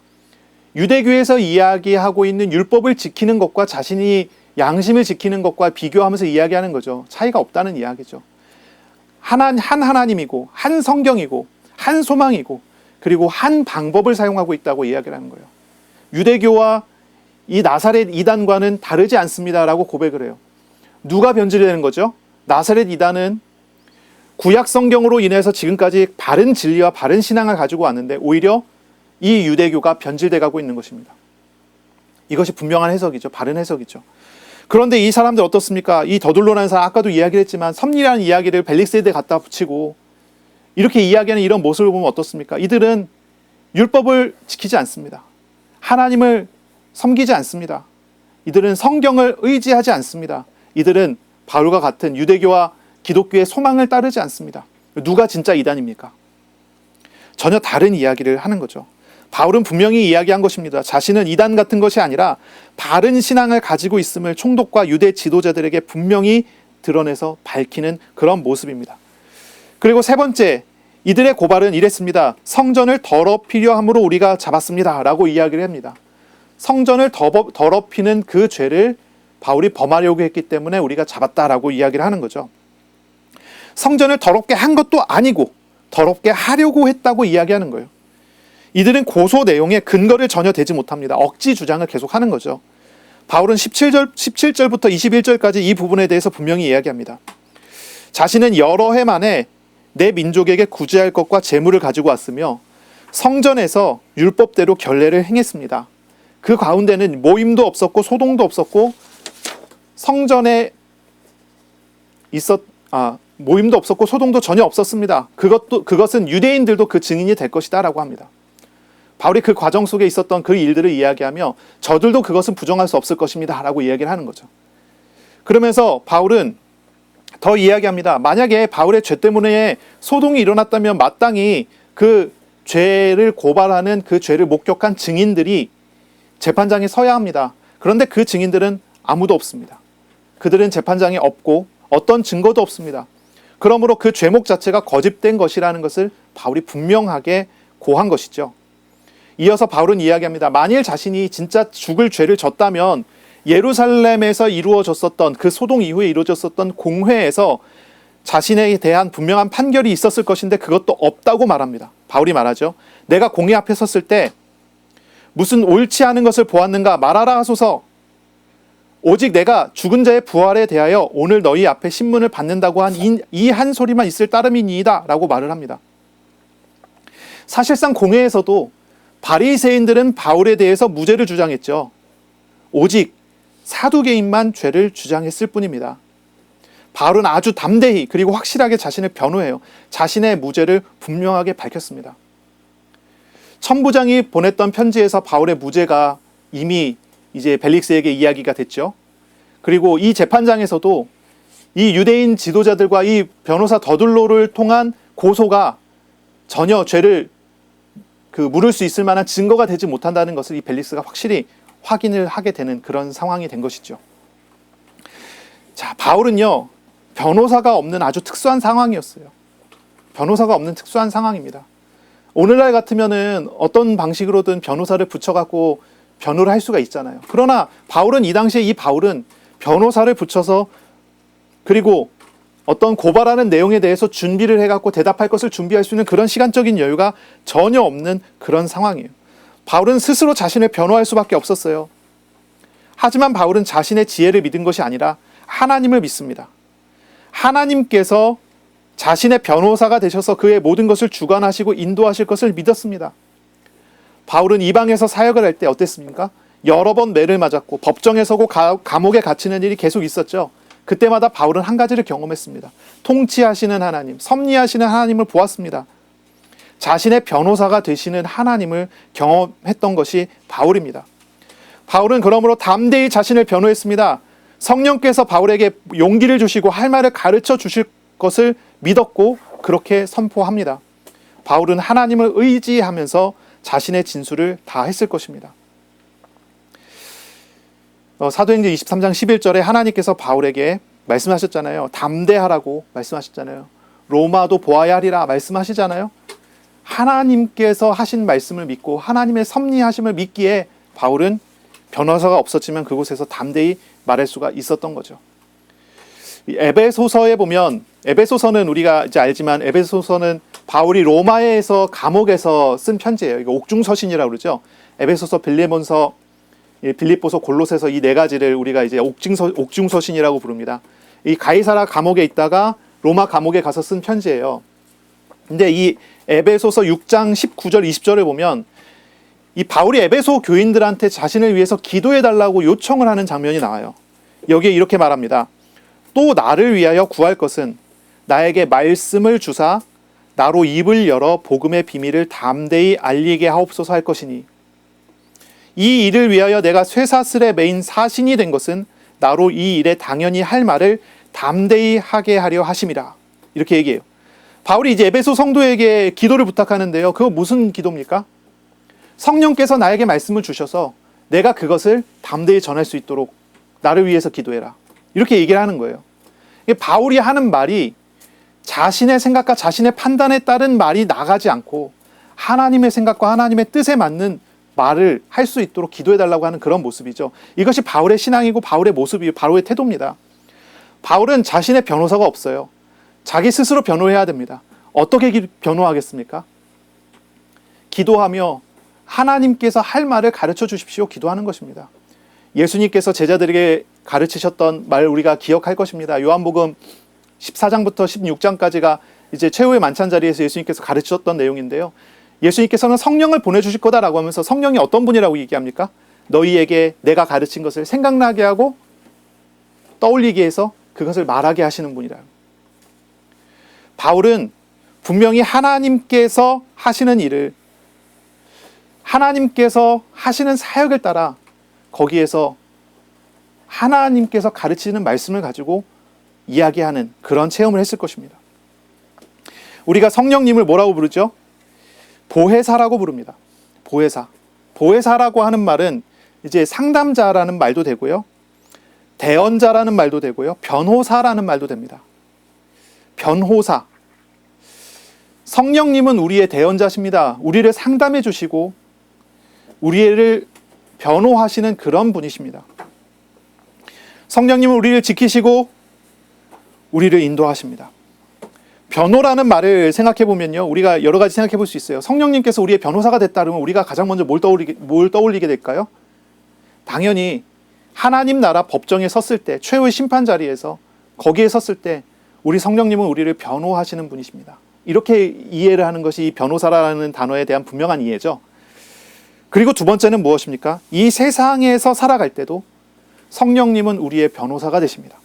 유대교에서 이야기하고 있는 율법을 지키는 것과 자신이 양심을 지키는 것과 비교하면서 이야기하는 거죠. 차이가 없다는 이야기죠. 한 하나님이고 한 성경이고 한 소망이고 그리고 한 방법을 사용하고 있다고 이야기를 하는 거예요. 유대교와 이 나사렛 이단과는 다르지 않습니다라고 고백을 해요. 누가 변질되는 거죠? 나사렛 이단은 구약 성경으로 인해서 지금까지 바른 진리와 바른 신앙을 가지고 왔는데 오히려 이 유대교가 변질돼 가고 있는 것입니다. 이것이 분명한 해석이죠. 바른 해석이죠. 그런데 이 사람들 어떻습니까? 이 더둘로라는 사람, 아까도 이야기를 했지만 섭리라는 이야기를 벨릭스에게 갖다 붙이고 이렇게 이야기하는 이런 모습을 보면 어떻습니까? 이들은 율법을 지키지 않습니다. 하나님을 섬기지 않습니다. 이들은 성경을 의지하지 않습니다. 이들은 바울과 같은 유대교와 기독교의 소망을 따르지 않습니다. 누가 진짜 이단입니까? 전혀 다른 이야기를 하는 거죠. 바울은 분명히 이야기한 것입니다. 자신은 이단 같은 것이 아니라 바른 신앙을 가지고 있음을 총독과 유대 지도자들에게 분명히 드러내서 밝히는 그런 모습입니다. 그리고 세 번째, 이들의 고발은 이랬습니다. 성전을 더럽히려 함으로 우리가 잡았습니다 라고 이야기를 합니다. 성전을 더럽히는 그 죄를 바울이 범하려고 했기 때문에 우리가 잡았다라고 이야기를 하는 거죠. 성전을 더럽게 한 것도 아니고 더럽게 하려고 했다고 이야기하는 거예요. 이들은 고소 내용에 근거를 전혀 대지 못합니다. 억지 주장을 계속하는 거죠. 바울은 17절부터 21절까지 이 부분에 대해서 분명히 이야기합니다. 자신은 여러 해 만에 내 민족에게 구제할 것과 재물을 가지고 왔으며 성전에서 율법대로 결례를 행했습니다. 그 가운데는 모임도 없었고 소동도 없었고 성전에 모임도 없었고 소동도 전혀 없었습니다. 그것은 유대인들도 그 증인이 될 것이다 라고 합니다. 바울이 그 과정 속에 있었던 그 일들을 이야기하며 저들도 그것은 부정할 수 없을 것입니다 라고 이야기를 하는 거죠. 그러면서 바울은 더 이야기합니다. 만약에 바울의 죄 때문에 소동이 일어났다면 마땅히 그 죄를 고발하는 그 죄를 목격한 증인들이 재판장에 서야 합니다. 그런데 그 증인들은 아무도 없습니다. 그들은 재판장에 없고 어떤 증거도 없습니다. 그러므로 그 죄목 자체가 거짓된 것이라는 것을 바울이 분명하게 고한 것이죠. 이어서 바울은 이야기합니다. 만일 자신이 진짜 죽을 죄를 졌다면 예루살렘에서 이루어졌었던 그 소동 이후에 이루어졌었던 공회에서 자신에 대한 분명한 판결이 있었을 것인데 그것도 없다고 말합니다. 바울이 말하죠. 내가 공회 앞에 섰을 때 무슨 옳지 않은 것을 보았는가 말하라 하소서. 오직 내가 죽은 자의 부활에 대하여 오늘 너희 앞에 신문을 받는다고 한 이 한 소리만 있을 따름이니이다 라고 말을 합니다. 사실상 공회에서도 바리새인들은 바울에 대해서 무죄를 주장했죠. 오직 사두개인만 죄를 주장했을 뿐입니다. 바울은 아주 담대히 그리고 확실하게 자신을 변호해요. 자신의 무죄를 분명하게 밝혔습니다. 천부장이 보냈던 편지에서 바울의 무죄가 이미 이제 벨릭스에게 이야기가 됐죠. 그리고 이 재판장에서도 이 유대인 지도자들과 이 변호사 더둘로를 통한 고소가 전혀 죄를 물을 수 있을 만한 증거가 되지 못한다는 것을 이 벨릭스가 확실히 확인을 하게 되는 그런 상황이 된 것이죠. 자, 바울은요, 변호사가 없는 아주 특수한 상황이었어요. 변호사가 없는 특수한 상황입니다. 오늘날 같으면은 어떤 방식으로든 변호사를 붙여갖고 변호를 할 수가 있잖아요. 그러나 바울은 이 당시에 이 바울은 변호사를 붙여서 그리고 어떤 고발하는 내용에 대해서 준비를 해갖고 대답할 것을 준비할 수 있는 그런 시간적인 여유가 전혀 없는 그런 상황이에요. 바울은 스스로 자신을 변호할 수밖에 없었어요. 하지만 바울은 자신의 지혜를 믿은 것이 아니라 하나님을 믿습니다. 하나님께서 자신의 변호사가 되셔서 그의 모든 것을 주관하시고 인도하실 것을 믿었습니다. 바울은 이방에서 사역을 할 때 어땠습니까? 여러 번 매를 맞았고 법정에 서고 감옥에 갇히는 일이 계속 있었죠. 그때마다 바울은 한 가지를 경험했습니다. 통치하시는 하나님, 섭리하시는 하나님을 보았습니다. 자신의 변호사가 되시는 하나님을 경험했던 것이 바울입니다. 바울은 그러므로 담대히 자신을 변호했습니다. 성령께서 바울에게 용기를 주시고 할 말을 가르쳐 주실 것을 믿었고 그렇게 선포합니다. 바울은 하나님을 의지하면서 자신의 진술을 다 했을 것입니다. 사도행전 23장 11절에 하나님께서 바울에게 말씀하셨잖아요. 담대하라고 말씀하셨잖아요. 로마도 보아야 하리라 말씀하시잖아요. 하나님께서 하신 말씀을 믿고 하나님의 섭리하심을 믿기에 바울은 변호사가 없었지만 그곳에서 담대히 말할 수가 있었던 거죠. 에베소서에 보면, 에베소서는 우리가 이제 알지만 에베소서는 바울이 로마에서 감옥에서 쓴 편지예요. 이거 옥중서신이라고 그러죠. 에베소서, 빌레몬서, 빌립보서, 골로새서 이 네 가지를 우리가 이제 옥중서신이라고 부릅니다. 이 가이사라 감옥에 있다가 로마 감옥에 가서 쓴 편지예요. 근데 이 에베소서 6장 19절 20절을 보면 이 바울이 에베소 교인들한테 자신을 위해서 기도해달라고 요청을 하는 장면이 나와요. 여기에 이렇게 말합니다. 또 나를 위하여 구할 것은 나에게 말씀을 주사 나로 입을 열어 복음의 비밀을 담대히 알리게 하옵소서 할 것이니 이 일을 위하여 내가 쇠사슬에 매인 사신이 된 것은 나로 이 일에 당연히 할 말을 담대히 하게 하려 하심이라. 이렇게 얘기해요. 바울이 이제 에베소 성도에게 기도를 부탁하는데요. 그거 무슨 기도입니까? 성령께서 나에게 말씀을 주셔서 내가 그것을 담대히 전할 수 있도록 나를 위해서 기도해라. 이렇게 얘기를 하는 거예요. 바울이 하는 말이 자신의 생각과 자신의 판단에 따른 말이 나가지 않고 하나님의 생각과 하나님의 뜻에 맞는 말을 할 수 있도록 기도해달라고 하는 그런 모습이죠. 이것이 바울의 신앙이고 바울의 모습이고 바울의 태도입니다. 바울은 자신의 변호사가 없어요. 자기 스스로 변호해야 됩니다. 어떻게 변호하겠습니까? 기도하며 하나님께서 할 말을 가르쳐 주십시오. 기도하는 것입니다. 예수님께서 제자들에게 가르치셨던 말 우리가 기억할 것입니다. 요한복음 14장부터 16장까지가 이제 최후의 만찬 자리에서 예수님께서 가르치셨던 내용인데요. 예수님께서는 성령을 보내주실 거다라고 하면서 성령이 어떤 분이라고 얘기합니까? 너희에게 내가 가르친 것을 생각나게 하고 떠올리게 해서 그것을 말하게 하시는 분이라. 바울은 분명히 하나님께서 하시는 일을, 하나님께서 하시는 사역을 따라 거기에서 하나님께서 가르치는 말씀을 가지고 이야기하는 그런 체험을 했을 것입니다. 우리가 성령님을 뭐라고 부르죠? 보혜사라고 부릅니다. 보혜사. 보혜사라고 하는 말은 이제 상담자라는 말도 되고요. 대언자라는 말도 되고요. 변호사라는 말도 됩니다. 변호사. 성령님은 우리의 대언자십니다. 우리를 상담해 주시고 우리를 변호하시는 그런 분이십니다. 성령님은 우리를 지키시고 우리를 인도하십니다. 변호라는 말을 생각해 보면요, 우리가 여러 가지 생각해 볼 수 있어요. 성령님께서 우리의 변호사가 됐다 그러면 우리가 가장 먼저 뭘 떠올리게 될까요? 당연히 하나님 나라 법정에 섰을 때, 최후의 심판 자리에서 거기에 섰을 때 우리 성령님은 우리를 변호하시는 분이십니다. 이렇게 이해를 하는 것이 이 변호사라는 단어에 대한 분명한 이해죠. 그리고 두 번째는 무엇입니까? 이 세상에서 살아갈 때도 성령님은 우리의 변호사가 되십니다.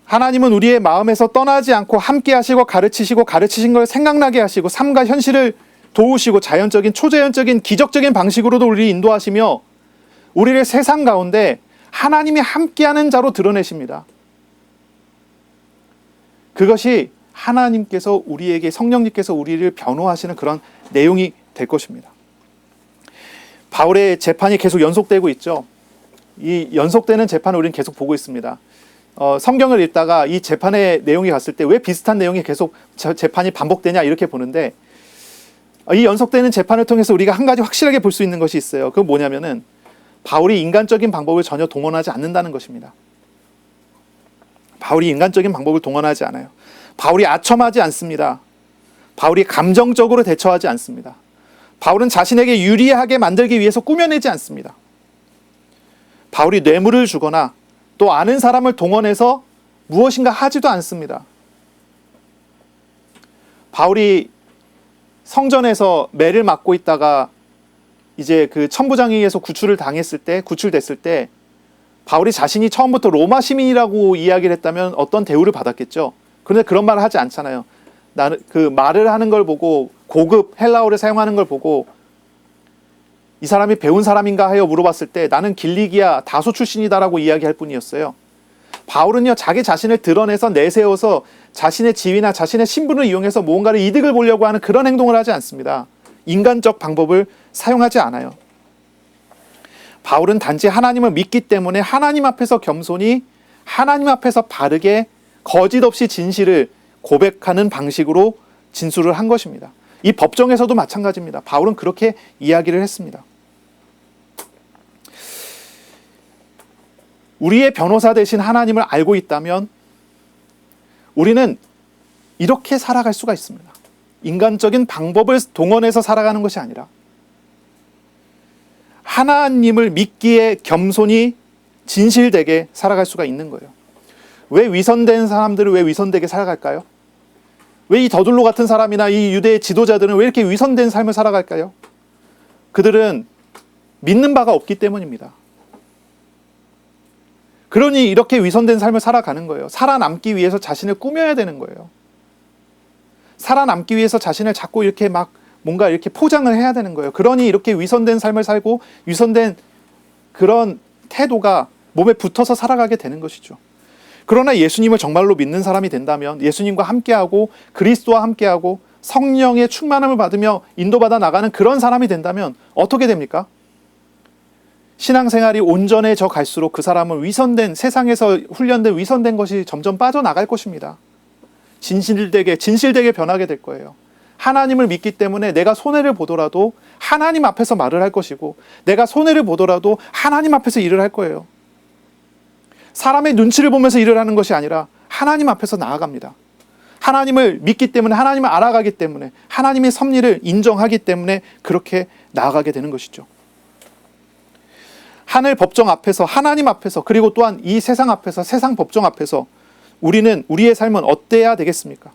하나님은 우리의 마음에서 떠나지 않고 함께 하시고 가르치시고 가르치신 걸 생각나게 하시고 삶과 현실을 도우시고 자연적인 초자연적인 기적적인 방식으로도 우리를 인도하시며 우리를 세상 가운데 하나님이 함께하는 자로 드러내십니다. 그것이 하나님께서 우리에게, 성령님께서 우리를 변호하시는 그런 내용이 될 것입니다. 바울의 재판이 계속 연속되고 있죠. 이 연속되는 재판을 우리는 계속 보고 있습니다. 성경을 읽다가 이 재판의 내용이 갔을 때 왜 비슷한 내용이 계속 재판이 반복되냐 이렇게 보는데, 이 연속되는 재판을 통해서 우리가 한 가지 확실하게 볼 수 있는 것이 있어요. 그건 뭐냐면은 바울이 인간적인 방법을 전혀 동원하지 않는다는 것입니다. 바울이 인간적인 방법을 동원하지 않아요. 바울이 아첨하지 않습니다. 바울이 감정적으로 대처하지 않습니다. 바울은 자신에게 유리하게 만들기 위해서 꾸며내지 않습니다. 바울이 뇌물을 주거나 또 아는 사람을 동원해서 무엇인가 하지도 않습니다. 바울이 성전에서 매를 맞고 있다가 이제 그 천부장에게서 구출됐을 때 바울이 자신이 처음부터 로마 시민이라고 이야기를 했다면 어떤 대우를 받았겠죠. 그런데 그런 말을 하지 않잖아요. 나는 그 말을 하는 걸 보고, 고급 헬라어를 사용하는 걸 보고 이 사람이 배운 사람인가 하여 물어봤을 때 나는 길리기아 다소 출신이다라고 이야기할 뿐이었어요. 바울은요, 자기 자신을 드러내서 내세워서 자신의 지위나 자신의 신분을 이용해서 무언가를 이득을 보려고 하는 그런 행동을 하지 않습니다. 인간적 방법을 사용하지 않아요. 바울은 단지 하나님을 믿기 때문에 하나님 앞에서 겸손히, 하나님 앞에서 바르게, 거짓 없이 진실을 고백하는 방식으로 진술을 한 것입니다. 이 법정에서도 마찬가지입니다. 바울은 그렇게 이야기를 했습니다. 우리의 변호사 되신 하나님을 알고 있다면 우리는 이렇게 살아갈 수가 있습니다. 인간적인 방법을 동원해서 살아가는 것이 아니라 하나님을 믿기에 겸손히 진실되게 살아갈 수가 있는 거예요. 왜 위선된 사람들은 왜 위선되게 살아갈까요? 왜 이 더둘로 같은 사람이나 이 유대의 지도자들은 왜 이렇게 위선된 삶을 살아갈까요? 그들은 믿는 바가 없기 때문입니다. 그러니 이렇게 위선된 삶을 살아가는 거예요. 살아남기 위해서 자신을 꾸며야 되는 거예요. 살아남기 위해서 자신을 자꾸 이렇게 막 뭔가 이렇게 포장을 해야 되는 거예요. 그러니 이렇게 위선된 삶을 살고 위선된 그런 태도가 몸에 붙어서 살아가게 되는 것이죠. 그러나 예수님을 정말로 믿는 사람이 된다면, 예수님과 함께하고 그리스도와 함께하고 성령의 충만함을 받으며 인도받아 나가는 그런 사람이 된다면 어떻게 됩니까? 신앙생활이 온전해져 갈수록 그 사람은 위선된, 세상에서 훈련된 위선된 것이 점점 빠져나갈 것입니다. 진실되게 변하게 될 거예요. 하나님을 믿기 때문에 내가 손해를 보더라도 하나님 앞에서 말을 할 것이고, 내가 손해를 보더라도 하나님 앞에서 일을 할 거예요. 사람의 눈치를 보면서 일을 하는 것이 아니라 하나님 앞에서 나아갑니다. 하나님을 믿기 때문에, 하나님을 알아가기 때문에, 하나님의 섭리를 인정하기 때문에 그렇게 나아가게 되는 것이죠. 하늘 법정 앞에서, 하나님 앞에서, 그리고 또한 이 세상 앞에서, 세상 법정 앞에서 우리의 삶은 어때야 되겠습니까?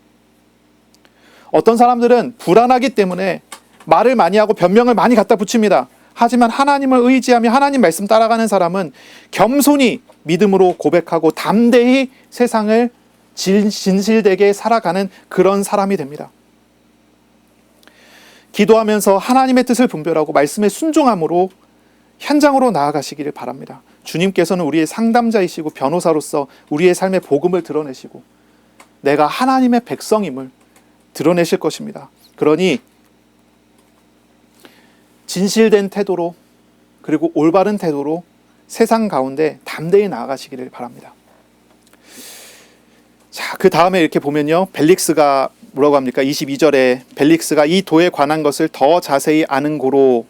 어떤 사람들은 불안하기 때문에 말을 많이 하고 변명을 많이 갖다 붙입니다. 하지만 하나님을 의지하며 하나님 말씀 따라가는 사람은 겸손히 믿음으로 고백하고 담대히 세상을 진실되게 살아가는 그런 사람이 됩니다. 기도하면서 하나님의 뜻을 분별하고 말씀에 순종함으로 현장으로 나아가시기를 바랍니다. 주님께서는 우리의 상담자이시고 변호사로서 우리의 삶의 복음을 드러내시고 내가 하나님의 백성임을 드러내실 것입니다. 그러니 진실된 태도로, 그리고 올바른 태도로 세상 가운데 담대히 나아가시기를 바랍니다. 자, 그 다음에 이렇게 보면요, 벨릭스가 뭐라고 합니까? 22절에 벨릭스가 이 도에 관한 것을 더 자세히 아는 고로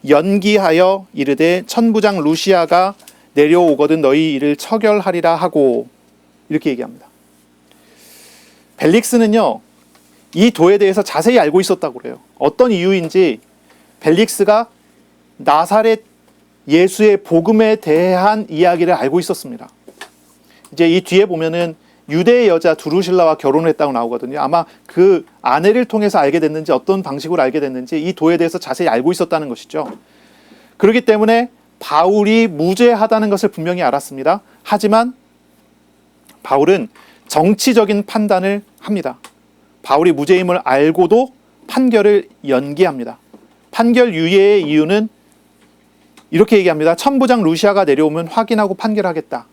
연기하여 이르되 천부장 루시아가 내려오거든 너희 일을 처결하리라 하고, 이렇게 얘기합니다. 벨릭스는요, 이 도에 대해서 자세히 알고 있었다고 그래요. 어떤 이유인지 벨릭스가 나사렛 예수의 복음에 대한 이야기를 알고 있었습니다. 이제 이 뒤에 보면은 유대의 여자 두루실라와 결혼했다고 나오거든요. 아마 그 아내를 통해서 알게 됐는지 어떤 방식으로 알게 됐는지 이 도에 대해서 자세히 알고 있었다는 것이죠. 그렇기 때문에 바울이 무죄하다는 것을 분명히 알았습니다. 하지만 바울은 정치적인 판단을 합니다. 바울이 무죄임을 알고도 판결을 연기합니다. 판결 유예의 이유는 이렇게 얘기합니다. 천부장 루시아가 내려오면 확인하고 판결하겠다.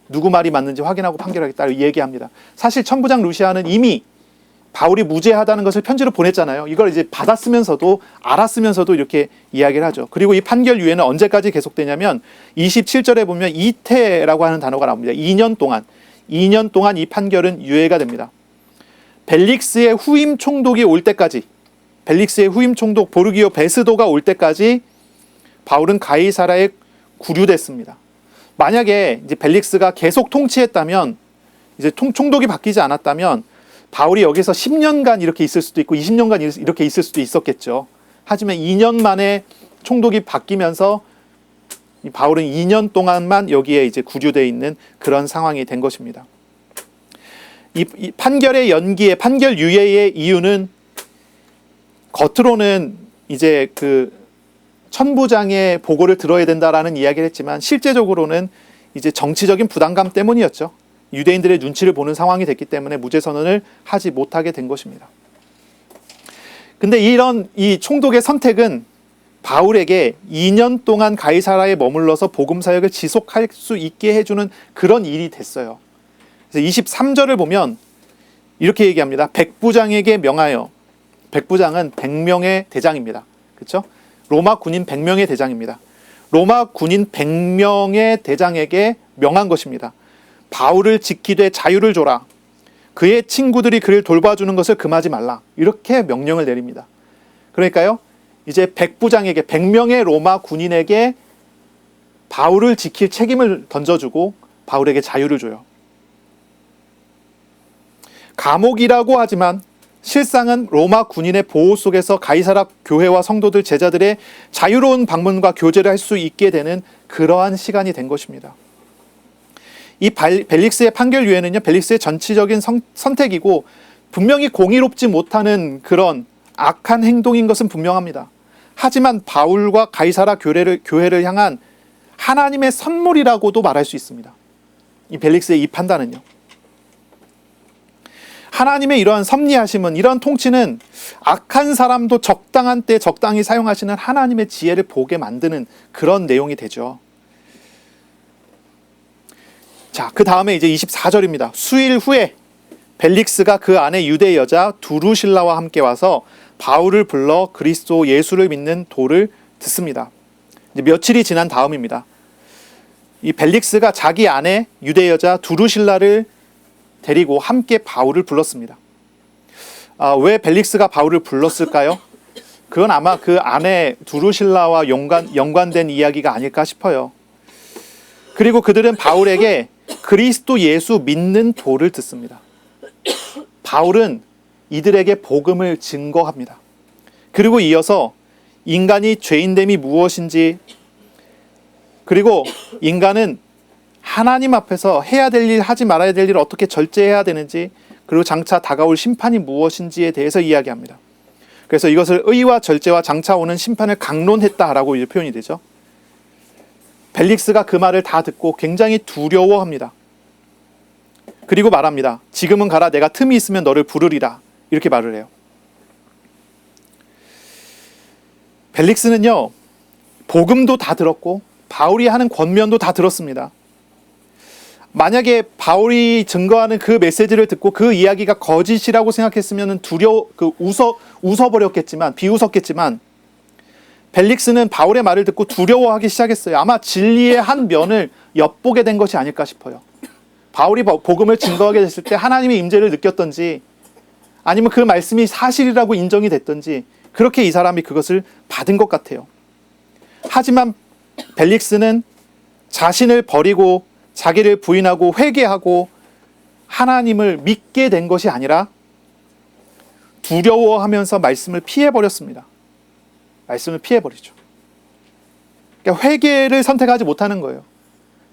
누구 말이 맞는지 확인하고 판결하겠다 얘기합니다. 사실 천부장 루시아는 이미 바울이 무죄하다는 것을 편지로 보냈잖아요. 이걸 이제 받았으면서도 알았으면서도 이렇게 이야기를 하죠. 그리고 이 판결 유예는 언제까지 계속되냐면 27절에 보면 이태라고 하는 단어가 나옵니다. 2년 동안 이 판결은 유예가 됩니다. 벨릭스의 후임 총독이 올 때까지, 벨릭스의 후임 총독 보르기오 베스도가 올 때까지 바울은 가이사라에 구류됐습니다. 만약에 이제 벨릭스가 계속 통치했다면, 이제 총독이 바뀌지 않았다면 바울이 여기서 10년간 이렇게 있을 수도 있고 20년간 이렇게 있을 수도 있었겠죠. 하지만 2년 만에 총독이 바뀌면서 바울은 2년 동안만 여기에 이제 구류되어 있는 그런 상황이 된 것입니다. 이 판결의 연기의, 판결 유예의 이유는 겉으로는 이제 그 천부장의 보고를 들어야 된다라는 이야기를 했지만 실제적으로는 이제 정치적인 부담감 때문이었죠. 유대인들의 눈치를 보는 상황이 됐기 때문에 무죄 선언을 하지 못하게 된 것입니다. 근데 이런 이 총독의 선택은 바울에게 2년 동안 가이사라에 머물러서 복음 사역을 지속할 수 있게 해주는 그런 일이 됐어요. 그래서 23절을 보면 이렇게 얘기합니다. 백부장에게 명하여, 백부장은 100명의 대장입니다. 그렇죠? 로마 군인 100명의 대장입니다. 로마 군인 100명의 대장에게 명한 것입니다. 바울을 지키되 자유를 줘라. 그의 친구들이 그를 돌봐주는 것을 금하지 말라. 이렇게 명령을 내립니다. 그러니까요, 이제 100명의 로마 군인에게 바울을 지킬 책임을 던져주고 바울에게 자유를 줘요. 감옥이라고 하지만 실상은 로마 군인의 보호 속에서 가이사라 교회와 성도들, 제자들의 자유로운 방문과 교제를 할 수 있게 되는 그러한 시간이 된 것입니다. 이 벨릭스의 판결 유예는요, 벨릭스의 전치적인 선택이고 분명히 공의롭지 못하는 그런 악한 행동인 것은 분명합니다. 하지만 바울과 가이사라 교회를 향한 하나님의 선물이라고도 말할 수 있습니다. 이 벨릭스의 이 판단은요. 하나님의 이러한 섭리하심은, 이러한 통치는 악한 사람도 적당한 때 적당히 사용하시는 하나님의 지혜를 보게 만드는 그런 내용이 되죠. 자, 그 다음에 이제 24절입니다. 수일 후에 벨릭스가 그 아내 유대 여자 두루실라와 함께 와서 바울을 불러 그리스도 예수를 믿는 도를 듣습니다. 이제 며칠이 지난 다음입니다. 이 벨릭스가 자기 아내 유대 여자 두루실라를 데리고 함께 바울을 불렀습니다. 왜 벨릭스가 바울을 불렀을까요? 그건 아마 그 아내 두루실라와 연관된 이야기가 아닐까 싶어요. 그리고 그들은 바울에게 그리스도 예수 믿는 도를 듣습니다. 바울은 이들에게 복음을 증거합니다. 그리고 이어서 인간이 죄인됨이 무엇인지, 그리고 인간은 하나님 앞에서 해야 될 일, 하지 말아야 될 일을 어떻게 절제해야 되는지, 그리고 장차 다가올 심판이 무엇인지에 대해서 이야기합니다. 그래서 이것을 의와 절제와 장차 오는 심판을 강론했다라고 이제 표현이 되죠. 벨릭스가 그 말을 다 듣고 굉장히 두려워합니다. 그리고 말합니다. 지금은 가라, 내가 틈이 있으면 너를 부르리라. 이렇게 말을 해요. 벨릭스는요, 복음도 다 들었고 바울이 하는 권면도 다 들었습니다. 만약에 바울이 증거하는 그 메시지를 듣고 그 이야기가 거짓이라고 생각했으면 웃어버렸겠지만, 비웃었겠지만, 벨릭스는 바울의 말을 듣고 두려워하기 시작했어요. 아마 진리의 한 면을 엿보게 된 것이 아닐까 싶어요. 바울이 복음을 증거하게 됐을 때 하나님의 임재를 느꼈던지, 아니면 그 말씀이 사실이라고 인정이 됐던지, 그렇게 이 사람이 그것을 받은 것 같아요. 하지만 벨릭스는 자신을 버리고 자기를 부인하고 회개하고 하나님을 믿게 된 것이 아니라 두려워하면서 말씀을 피해버렸습니다. 말씀을 피해버리죠. 그러니까 회개를 선택하지 못하는 거예요.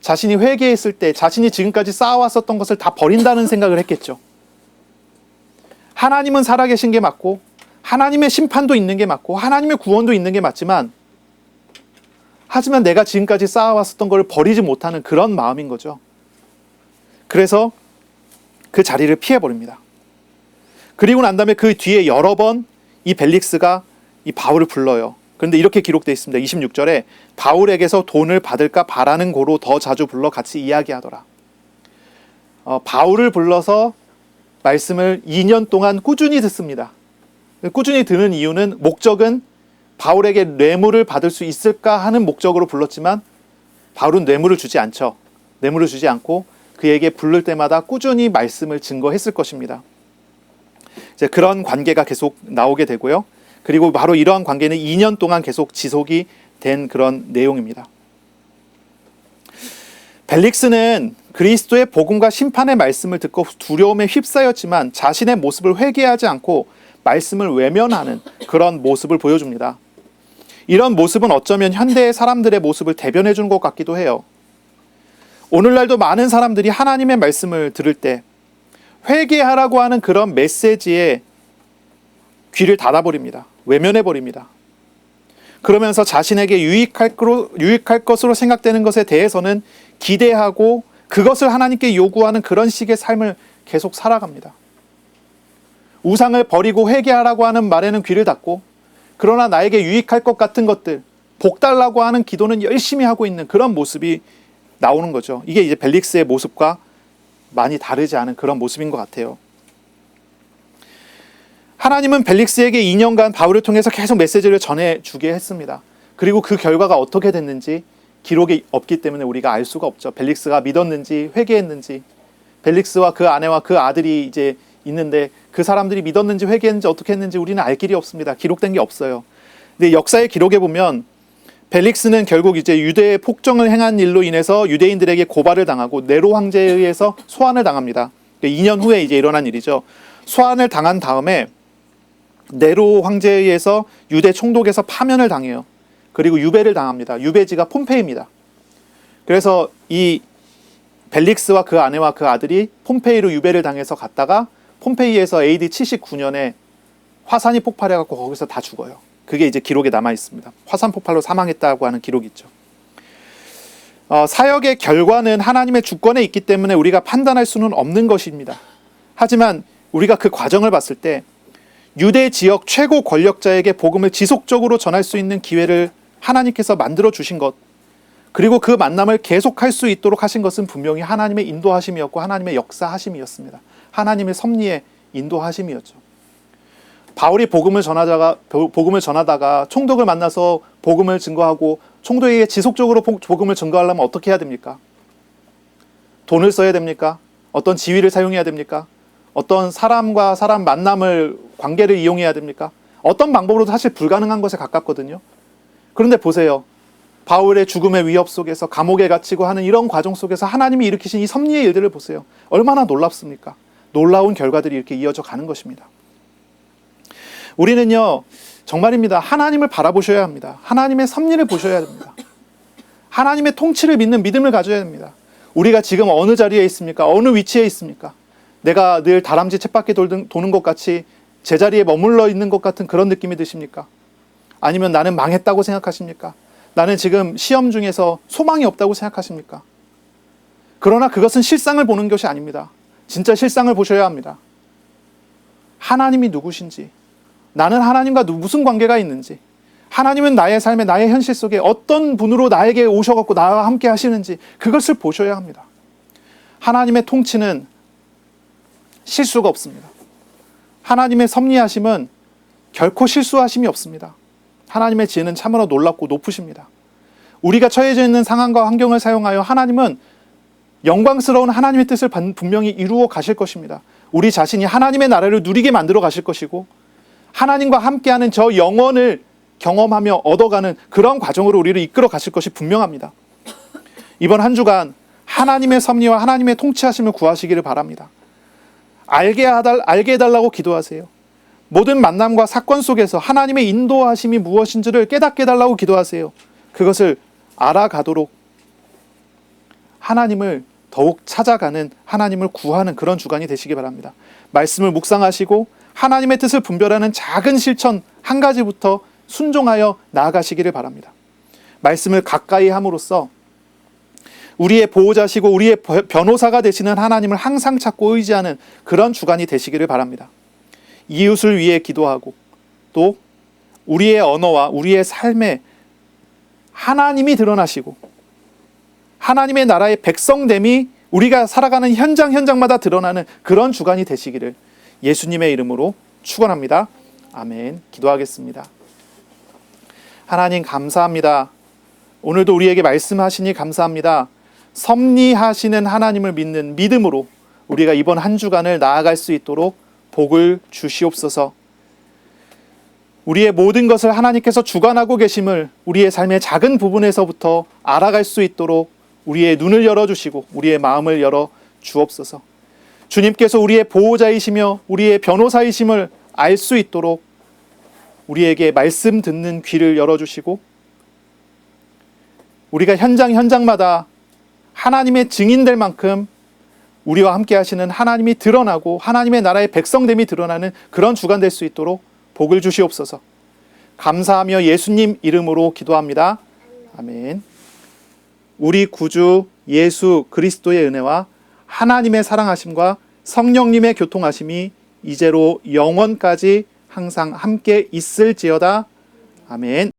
자신이 회개했을 때 자신이 지금까지 쌓아왔었던 것을 다 버린다는 생각을 했겠죠. 하나님은 살아계신 게 맞고 하나님의 심판도 있는 게 맞고 하나님의 구원도 있는 게 맞지만, 하지만 내가 지금까지 쌓아왔었던 걸 버리지 못하는 그런 마음인 거죠. 그래서 그 자리를 피해버립니다. 그리고 난 다음에 그 뒤에 여러 번 이 벨릭스가 이 바울을 불러요. 그런데 이렇게 기록되어 있습니다. 26절에 바울에게서 돈을 받을까 바라는 고로 더 자주 불러 같이 이야기하더라. 바울을 불러서 말씀을 2년 동안 꾸준히 듣습니다. 꾸준히 듣는 이유는, 목적은 바울에게 뇌물을 받을 수 있을까 하는 목적으로 불렀지만 바울은 뇌물을 주지 않죠. 뇌물을 주지 않고 그에게 부를 때마다 꾸준히 말씀을 증거했을 것입니다. 이제 그런 관계가 계속 나오게 되고요. 그리고 바로 이러한 관계는 2년 동안 계속 지속이 된 그런 내용입니다. 벨릭스는 그리스도의 복음과 심판의 말씀을 듣고 두려움에 휩싸였지만 자신의 모습을 회개하지 않고 말씀을 외면하는 그런 모습을 보여줍니다. 이런 모습은 어쩌면 현대의 사람들의 모습을 대변해 주는 것 같기도 해요. 오늘날도 많은 사람들이 하나님의 말씀을 들을 때 회개하라고 하는 그런 메시지에 귀를 닫아버립니다. 외면해버립니다. 그러면서 자신에게 유익할 것으로 생각되는 것에 대해서는 기대하고 그것을 하나님께 요구하는 그런 식의 삶을 계속 살아갑니다. 우상을 버리고 회개하라고 하는 말에는 귀를 닫고, 그러나 나에게 유익할 것 같은 것들, 복 달라고 하는 기도는 열심히 하고 있는 그런 모습이 나오는 거죠. 이게 이제 벨릭스의 모습과 많이 다르지 않은 그런 모습인 것 같아요. 하나님은 벨릭스에게 2년간 바울을 통해서 계속 메시지를 전해주게 했습니다. 그리고 그 결과가 어떻게 됐는지 기록이 없기 때문에 우리가 알 수가 없죠. 벨릭스가 믿었는지 회개했는지. 벨릭스와 그 아내와 그 아들이 이제 있는데 그 사람들이 믿었는지 회개했는지 어떻게 했는지 우리는 알 길이 없습니다. 기록된 게 없어요. 근데 역사의 기록에 보면 벨릭스는 결국 이제 유대의 폭정을 행한 일로 인해서 유대인들에게 고발을 당하고 네로 황제에 의해서 소환을 당합니다. 2년 후에 이제 일어난 일이죠. 소환을 당한 다음에 네로 황제에 의해서 유대 총독에서 파면을 당해요. 그리고 유배를 당합니다. 유배지가 폼페이입니다. 그래서 이 벨릭스와 그 아내와 그 아들이 폼페이로 유배를 당해서 갔다가 폼페이에서 AD 79년에 화산이 폭발해갖고 거기서 다 죽어요. 그게 이제 기록에 남아 있습니다. 화산 폭발로 사망했다고 하는 기록이 있죠. 사역의 결과는 하나님의 주권에 있기 때문에 우리가 판단할 수는 없는 것입니다. 하지만 우리가 그 과정을 봤을 때 유대 지역 최고 권력자에게 복음을 지속적으로 전할 수 있는 기회를 하나님께서 만들어 주신 것, 그리고 그 만남을 계속할 수 있도록 하신 것은 분명히 하나님의 인도하심이었고 하나님의 역사하심이었습니다. 하나님의 섭리의 인도하심이었죠. 바울이 복음을 전하다가 총독을 만나서 복음을 증거하고 총독에게 지속적으로 복음을 증거하려면 어떻게 해야 됩니까? 돈을 써야 됩니까? 어떤 지위를 사용해야 됩니까? 어떤 사람과 사람 만남을 관계를 이용해야 됩니까? 어떤 방법으로도 사실 불가능한 것에 가깝거든요. 그런데 보세요. 바울의 죽음의 위협 속에서 감옥에 갇히고 하는 이런 과정 속에서 하나님이 일으키신 이 섭리의 일들을 보세요. 얼마나 놀랍습니까? 놀라운 결과들이 이렇게 이어져 가는 것입니다. 우리는요, 정말입니다. 하나님을 바라보셔야 합니다. 하나님의 섭리를 보셔야 됩니다. 하나님의 통치를 믿는 믿음을 가져야 됩니다. 우리가 지금 어느 자리에 있습니까? 어느 위치에 있습니까? 내가 늘 다람쥐 쳇바퀴 도는 것 같이 제자리에 머물러 있는 것 같은 그런 느낌이 드십니까? 아니면 나는 망했다고 생각하십니까? 나는 지금 시험 중에서 소망이 없다고 생각하십니까? 그러나 그것은 실상을 보는 것이 아닙니다. 진짜 실상을 보셔야 합니다. 하나님이 누구신지, 나는 하나님과 무슨 관계가 있는지, 하나님은 나의 삶에, 나의 현실 속에 어떤 분으로 나에게 오셔갖고 나와 함께 하시는지 그것을 보셔야 합니다. 하나님의 통치는 실수가 없습니다. 하나님의 섭리하심은 결코 실수하심이 없습니다. 하나님의 지혜는 참으로 놀랍고 높으십니다. 우리가 처해져 있는 상황과 환경을 사용하여 하나님은 영광스러운 하나님의 뜻을 분명히 이루어 가실 것입니다. 우리 자신이 하나님의 나라를 누리게 만들어 가실 것이고 하나님과 함께하는 저 영원을 경험하며 얻어가는 그런 과정으로 우리를 이끌어 가실 것이 분명합니다. 이번 한 주간 하나님의 섭리와 하나님의 통치하심을 구하시기를 바랍니다. 알게 해달라고 기도하세요. 모든 만남과 사건 속에서 하나님의 인도하심이 무엇인지를 깨닫게 해달라고 기도하세요. 그것을 알아가도록 하나님을 더욱 찾아가는, 하나님을 구하는 그런 주간이 되시기 바랍니다. 말씀을 묵상하시고 하나님의 뜻을 분별하는 작은 실천 한 가지부터 순종하여 나아가시기를 바랍니다. 말씀을 가까이 함으로써 우리의 보호자시고 우리의 변호사가 되시는 하나님을 항상 찾고 의지하는 그런 주간이 되시기를 바랍니다. 이웃을 위해 기도하고 또 우리의 언어와 우리의 삶에 하나님이 드러나시고 하나님의 나라의 백성됨이 우리가 살아가는 현장마다 드러나는 그런 주간이 되시기를 예수님의 이름으로 축원합니다. 아멘. 기도하겠습니다. 하나님 감사합니다. 오늘도 우리에게 말씀하시니 감사합니다. 섭리하시는 하나님을 믿는 믿음으로 우리가 이번 한 주간을 나아갈 수 있도록 복을 주시옵소서. 우리의 모든 것을 하나님께서 주관하고 계심을 우리의 삶의 작은 부분에서부터 알아갈 수 있도록 우리의 눈을 열어주시고 우리의 마음을 열어 주옵소서. 주님께서 우리의 보호자이시며 우리의 변호사이심을 알 수 있도록 우리에게 말씀 듣는 귀를 열어주시고 우리가 현장마다 하나님의 증인될 만큼 우리와 함께 하시는 하나님이 드러나고 하나님의 나라의 백성됨이 드러나는 그런 주간 될 수 있도록 복을 주시옵소서. 감사하며 예수님 이름으로 기도합니다. 아멘. 우리 구주 예수 그리스도의 은혜와 하나님의 사랑하심과 성령님의 교통하심이 이제로 영원까지 항상 함께 있을지어다. 아멘.